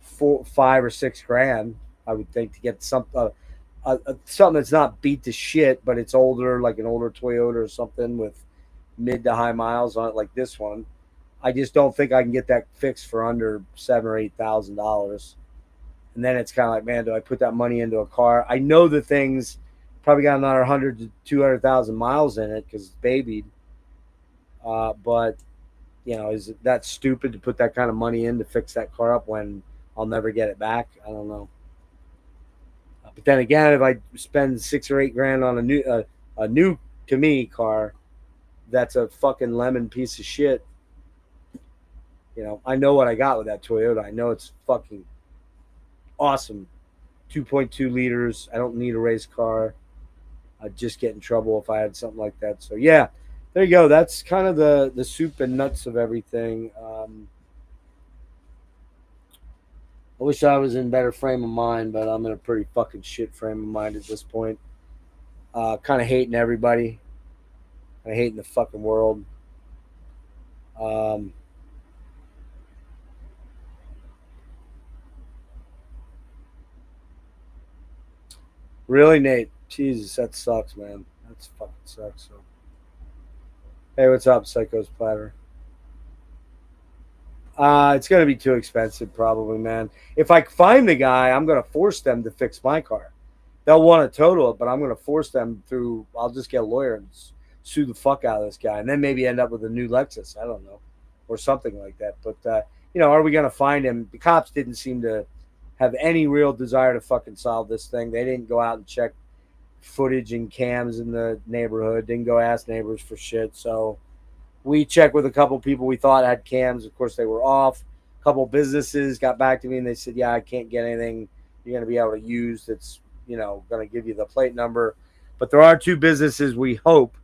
5 or 6 grand, I would think, to get something that's not beat to shit, but it's older, like an older Toyota or something with mid to high miles on it, like this one. I just don't think I can get that fixed for under $7,000 or $8,000. And then it's kind of like, man, do I put that money into a car? I know the thing's probably got another 100 to 200,000 miles in it because it's babied. But is it that stupid to put that kind of money in to fix that car up when I'll never get it back? I don't know. But then again, if I spend 6 or 8 grand on a new to me car, that's a fucking lemon piece of shit. I know what I got with that Toyota. I know it's fucking awesome. 2.2 liters. I don't need a race car. I'd just get in trouble if I had something like that. So yeah, there you go. That's kind of the soup and nuts of everything. I wish I was in better frame of mind, but I'm in a pretty fucking shit frame of mind at this point. Kind of hating everybody. Kind of hating the fucking world. Really, Nate? Jesus, that sucks, man. That fucking sucks. So, hey, what's up, Psycho's Platter? It's gonna be too expensive, probably, man. If I find the guy, I'm gonna force them to fix my car. They'll want to total it, but I'm gonna force them through. I'll just get a lawyer and sue the fuck out of this guy, and then maybe end up with a new Lexus. I don't know, or something like that. But are we gonna find him? The cops didn't seem to have any real desire to fucking solve this thing. They didn't go out and check footage and cams in the neighborhood. Didn't go ask neighbors for shit. So we checked with a couple people we thought had cams. Of course, they were off. A couple businesses got back to me and they said, yeah, I can't get anything you're going to be able to use that's, going to give you the plate number. But there are 2 businesses we hope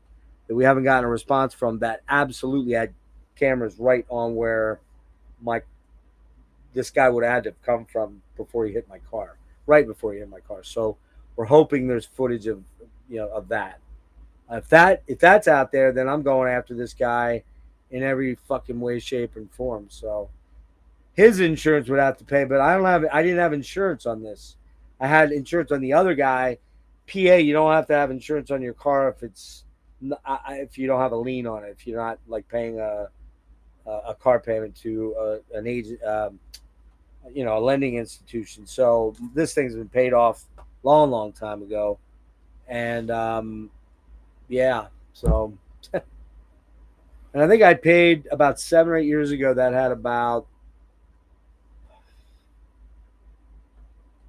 that we haven't gotten a response from that absolutely had cameras right on where this guy would have had to come from before he hit my car, right before he hit my car. So we're hoping there's footage of that. If that's out there, then I'm going after this guy in every fucking way, shape, and form. So his insurance would have to pay, but I didn't have insurance on this. I had insurance on the other guy. PA, you don't have to have insurance on your car if you don't have a lien on it. If you're not like paying a car payment to an agent, a lending institution. So this thing's been paid off long time ago, and yeah. So, and I think I paid about 7 or 8 years ago. That had about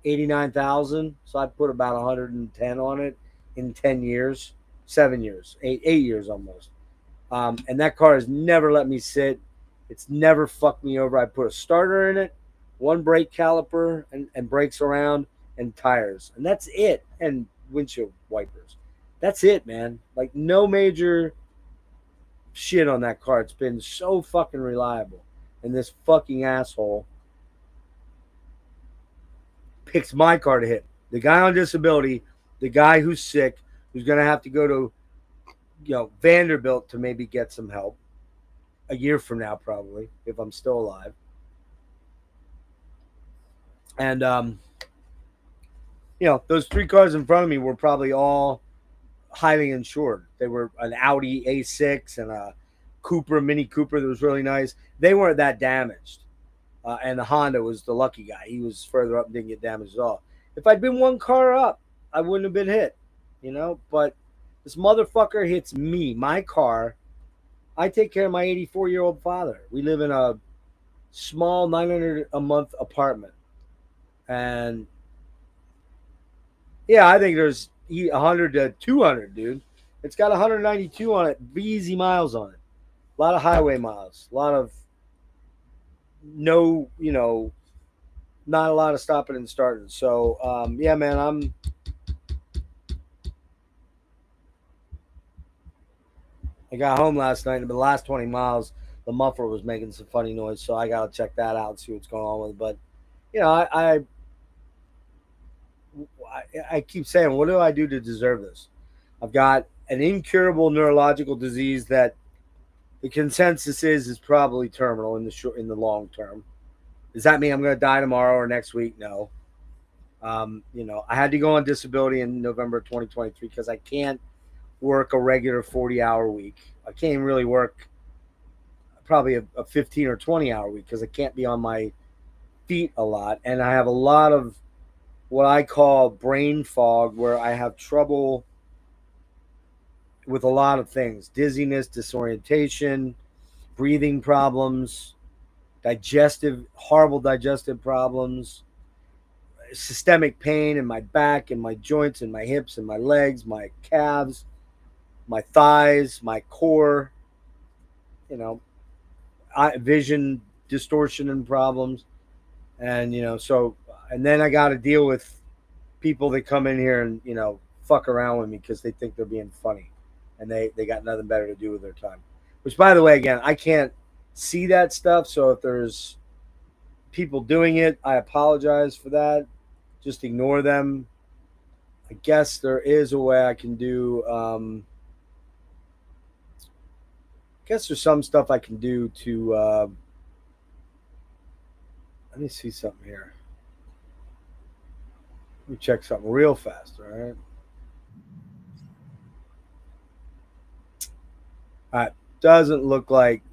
89,000. So I put about 110 on it in 10 years, 7 years, 8 years almost. And that car has never let me sit. It's never fucked me over. I put a starter in it, 1 brake caliper, and brakes around, and tires, and that's it. And windshield wipers. That's it, man. Like no major shit on that car. It's been so fucking reliable. And this fucking asshole picks my car to hit. The guy on disability, the guy who's sick, who's going to have to go to Vanderbilt to maybe get some help. a year from now, probably, if I'm still alive. And those three cars in front of me were probably all highly insured. They were an Audi A6 and a Mini Cooper that was really nice. They weren't that damaged. And the Honda was the lucky guy. He was further up and didn't get damaged at all. If I'd been one car up, I wouldn't have been hit, But this motherfucker hits me, my car. I take care of my 84-year-old father. We live in a small 900 a month apartment. And yeah, I think there's 100 to 200, dude. It's got 192 on it, easy miles on it. A lot of highway miles, a lot of no, not a lot of stopping and starting. So, yeah, man, I got home last night, and the last 20 miles, the muffler was making some funny noise, so I got to check that out and see what's going on with it. But, I keep saying, what do I do to deserve this? I've got an incurable neurological disease that the consensus is probably terminal in the long term. Does that mean I'm going to die tomorrow or next week? No. I had to go on disability in November 2023 because I can't work a regular 40-hour week. I can't even really work probably a 15 or 20-hour week because I can't be on my feet a lot. And I have a lot of what I call brain fog, where I have trouble with a lot of things: dizziness, disorientation, breathing problems, horrible digestive problems, systemic pain in my back and my joints and my hips and my legs, my calves, my thighs, my core, vision distortion and problems. And, and then I got to deal with people that come in here and, fuck around with me because they think they're being funny and they got nothing better to do with their time. Which, by the way, again, I can't see that stuff. So if there's people doing it, I apologize for that. Just ignore them. I guess there is a way I can do. I guess there's some stuff I can do to. Let me see something here. Let me check something real fast. All right. All right. Doesn't look like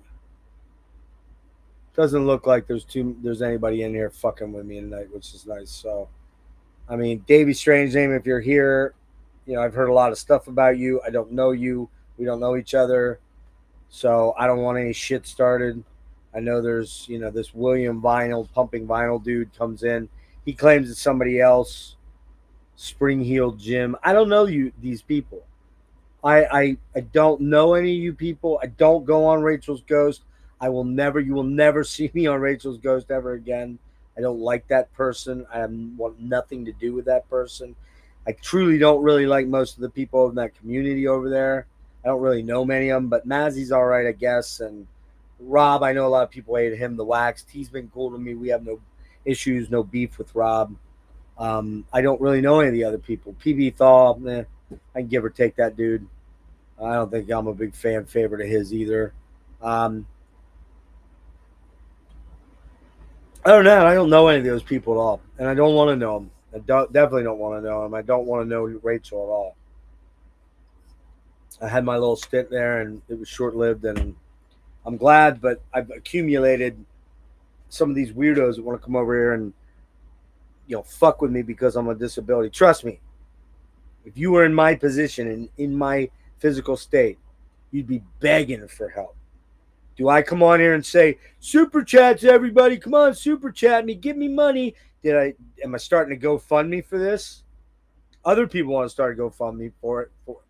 there's anybody in here fucking with me tonight, which is nice. So, I mean, Davey Strange Name, if you're here, I've heard a lot of stuff about you. I don't know you. We don't know each other. So I don't want any shit started. I know there's, this William Pumping Vinyl dude comes in. He claims it's somebody else. Spring Heeled Jim. I don't know these people. I don't know any of you people. I don't go on Rachel's Ghost. You will never see me on Rachel's Ghost ever again. I don't like that person. I want nothing to do with that person. I truly don't really like most of the people in that community over there. I don't really know many of them, but Mazzy's all right, I guess. And Rob, I know a lot of people hate him, the Waxed. He's been cool to me. We have no issues, no beef with Rob. I don't really know any of the other people. PB Thaw, I can give or take that dude. I don't think I'm a big fan favorite of his either. I don't know. I don't know any of those people at all, and I don't want to know them. Definitely don't want to know them. I don't want to know Rachel at all. I had my little stint there, and it was short-lived, and I'm glad, but I've accumulated some of these weirdos that want to come over here and, fuck with me because I'm on disability. Trust me, if you were in my position and in my physical state, you'd be begging for help. Do I come on here and say, super chats, everybody, come on, super chat me, give me money? Am I starting to GoFundMe for this? Other people want to start a GoFundMe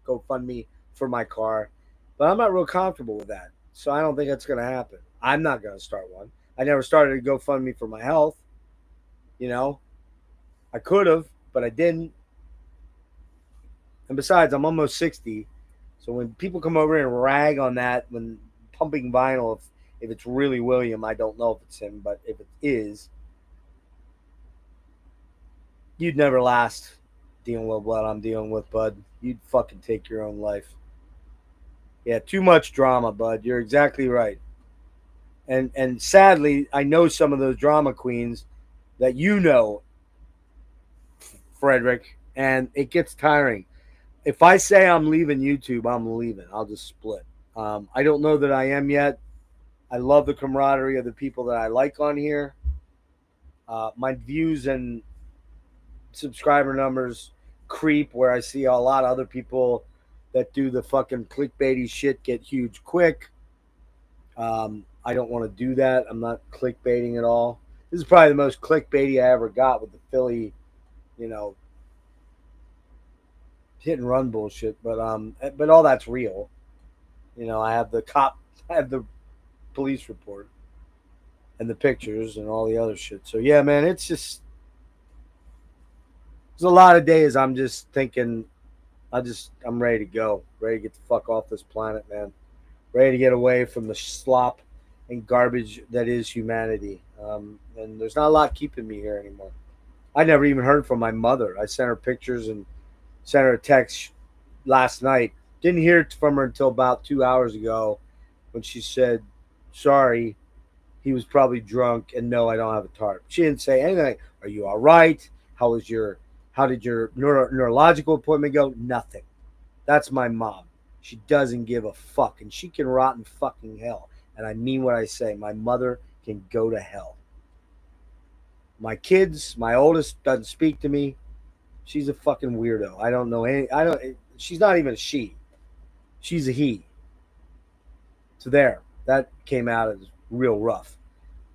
GoFundMe for my car, but I'm not real comfortable with that. So I don't think that's going to happen. I'm not going to start one. I never started a GoFundMe for my health. I could have, but I didn't. And besides, I'm almost 60. So when people come over and rag on that, when pumping vinyl, if it's really William, I don't know if it's him, but if it is, you'd never last dealing with what I'm dealing with, bud. You'd fucking take your own life. Yeah, too much drama, bud. You're exactly right. And sadly, I know some of those drama queens that you know, Frederick, and it gets tiring. If I say I'm leaving YouTube, I'm leaving. I'll just split. I don't know that I am yet. I love the camaraderie of the people that I like on here. My views and subscriber numbers creep where I see a lot of other people that do the fucking clickbaity shit get huge quick. I don't want to do that. I'm not clickbaiting at all. This is probably the most clickbaity I ever got with the Philly, you know, hit and run bullshit. But all that's real. I have I have the police report and the pictures and all the other shit. So yeah, man, it's just there's a lot of days I'm just thinking I'm ready to go, ready to get the fuck off this planet, man. Ready to get away from the slop and garbage that is humanity. And there's not a lot keeping me here anymore. I never even heard from my mother. I sent her pictures and sent her a text last night. Didn't hear from her until about 2 hours ago when she said, sorry, he was probably drunk and no, I don't have a tarp. She didn't say anything. Are you all right? How did your neurological appointment go? Nothing. That's my mom. She doesn't give a fuck, and she can rot in fucking hell. And I mean what I say. My mother can go to hell. My kids, my oldest doesn't speak to me. She's a fucking weirdo. I don't know any. I don't. She's not even a she. She's a he. So there, that came out as real rough.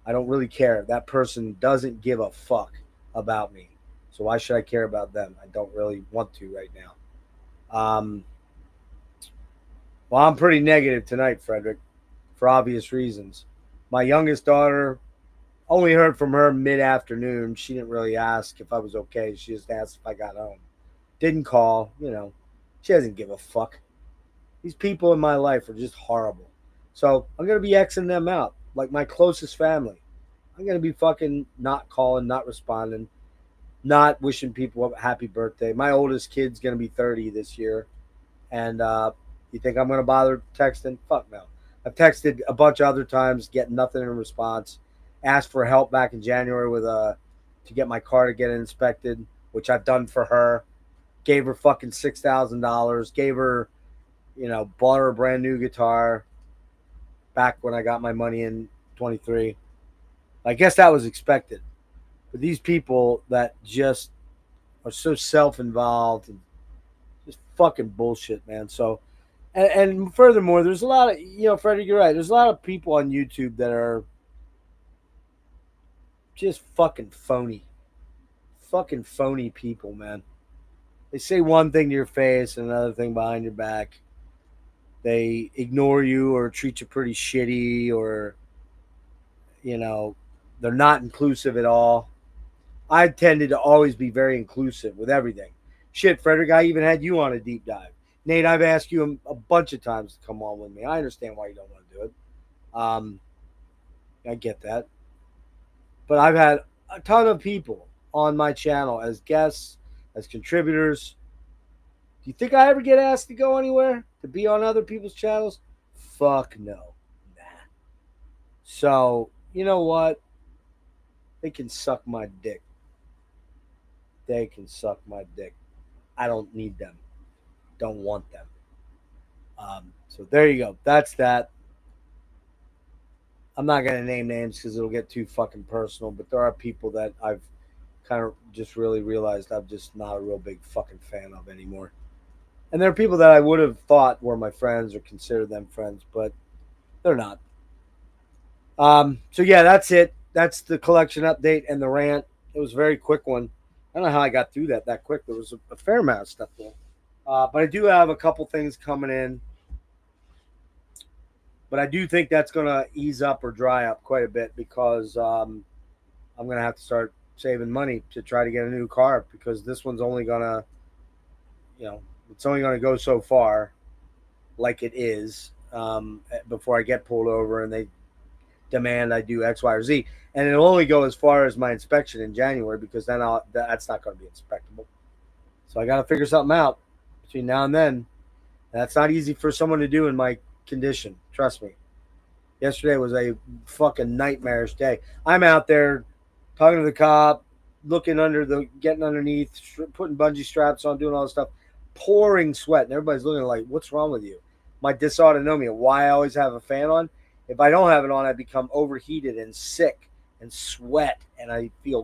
I don't really care. That person doesn't give a fuck about me. So why should I care about them? I don't really want to right now. Well, I'm pretty negative tonight, Frederick, for obvious reasons. My youngest daughter, only heard from her mid afternoon. She didn't really ask if I was okay. She just asked if I got home. Didn't call, She doesn't give a fuck. These people in my life are just horrible. So I'm going to be Xing them out, like my closest family. I'm going to be fucking not calling, not responding, not wishing people a happy birthday. My oldest kid's going to be 30 this year. And you think I'm going to bother texting? Fuck no. I've texted a bunch of other times, getting nothing in response. Asked for help back in January to get my car to get inspected, which I've done for her. Gave her fucking $6,000. Gave her, bought her a brand new guitar back when I got my money in 23. I guess that was expected. But these people that just are so self-involved and just fucking bullshit, man. So, and furthermore, there's a lot of, Freddie, you're right. There's a lot of people on YouTube that are just fucking phony. Fucking phony people, man. They say one thing to your face and another thing behind your back. They ignore you or treat you pretty shitty or, they're not inclusive at all. I tended to always be very inclusive with everything. Shit, Frederick, I even had you on a deep dive. Nate, I've asked you a bunch of times to come on with me. I understand why you don't want to do it. I get that. But I've had a ton of people on my channel as guests, as contributors. Do you think I ever get asked to go anywhere? To be on other people's channels? Fuck no. Nah. So, you know what? They can suck my dick. They can suck my dick. I don't need them. Don't want them. So there you go. That's that. I'm not going to name names because it'll get too fucking personal, but there are people that I've kind of just really realized I'm just not a real big fucking fan of anymore. And there are people that I would have thought were my friends or considered them friends, but they're not. So yeah, that's it. That's the collection update and the rant. It was a very quick one. I don't know how I got through that quick. There was a fair amount of stuff there. But I do have a couple things coming in. But I do think that's going to ease up or dry up quite a bit because I'm going to have to start saving money to try to get a new car because this one's only going to, it's only going to go so far like it is before I get pulled over and they demand I do X, Y, or Z. And it'll only go as far as my inspection in January because then that's not going to be inspectable. So I got to figure something out between now and then. That's not easy for someone to do in my condition. Trust me. Yesterday was a fucking nightmarish day. I'm out there talking to the cop, getting underneath, putting bungee straps on, doing all this stuff, pouring sweat, and everybody's looking like, "What's wrong with you?" My dysautonomia. Why I always have a fan on? If I don't have it on, I become overheated and sick and sweat, and I feel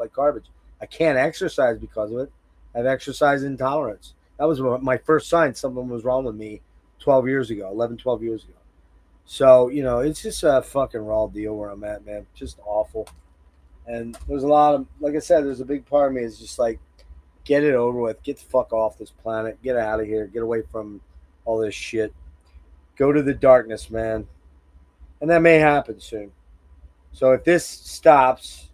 like garbage. I can't exercise because of it. I have exercise intolerance. That was my first sign something was wrong with me 12 years ago, 11, 12 years ago. So, it's just a fucking raw deal where I'm at, man. Just awful. And there's a lot of, like I said, there's a big part of me is just like, get it over with. Get the fuck off this planet. Get out of here. Get away from all this shit. Go to the darkness, man. And that may happen soon. So if this stops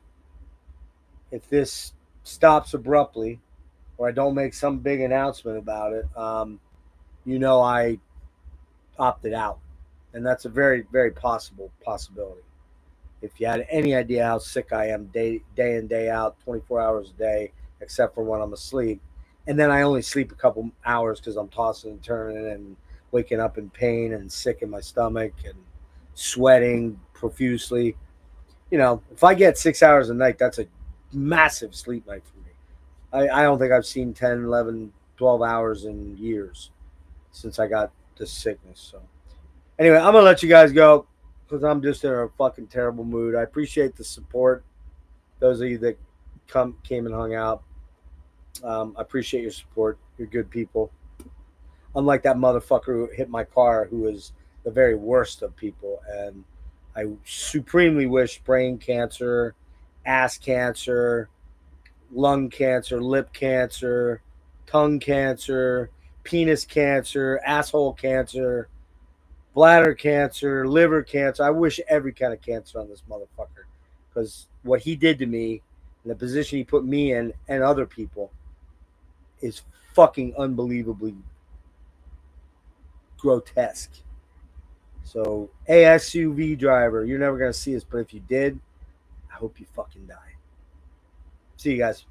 abruptly, or I don't make some big announcement about it, I opted out. And that's a very, very possibility. If you had any idea how sick I am day in, day out, 24 hours a day, except for when I'm asleep. And then I only sleep a couple hours because I'm tossing and turning and waking up in pain and sick in my stomach and sweating profusely. If I get 6 hours a night, that's a massive sleep night for me. I don't think I've seen 10, 11, 12 hours in years since I got this sickness. So, anyway, I'm going to let you guys go because I'm just in a fucking terrible mood. I appreciate the support. Those of you that came and hung out, I appreciate your support. You're good people. Unlike that motherfucker who hit my car, who is the very worst of people. And I supremely wish brain cancer, ass cancer, lung cancer, lip cancer, tongue cancer, penis cancer, asshole cancer, bladder cancer, liver cancer. I wish every kind of cancer on this motherfucker. Because what he did to me and the position he put me in and other people is fucking unbelievably grotesque. So, ASUV driver, you're never going to see us, but if you did, I hope you fucking die. See you guys.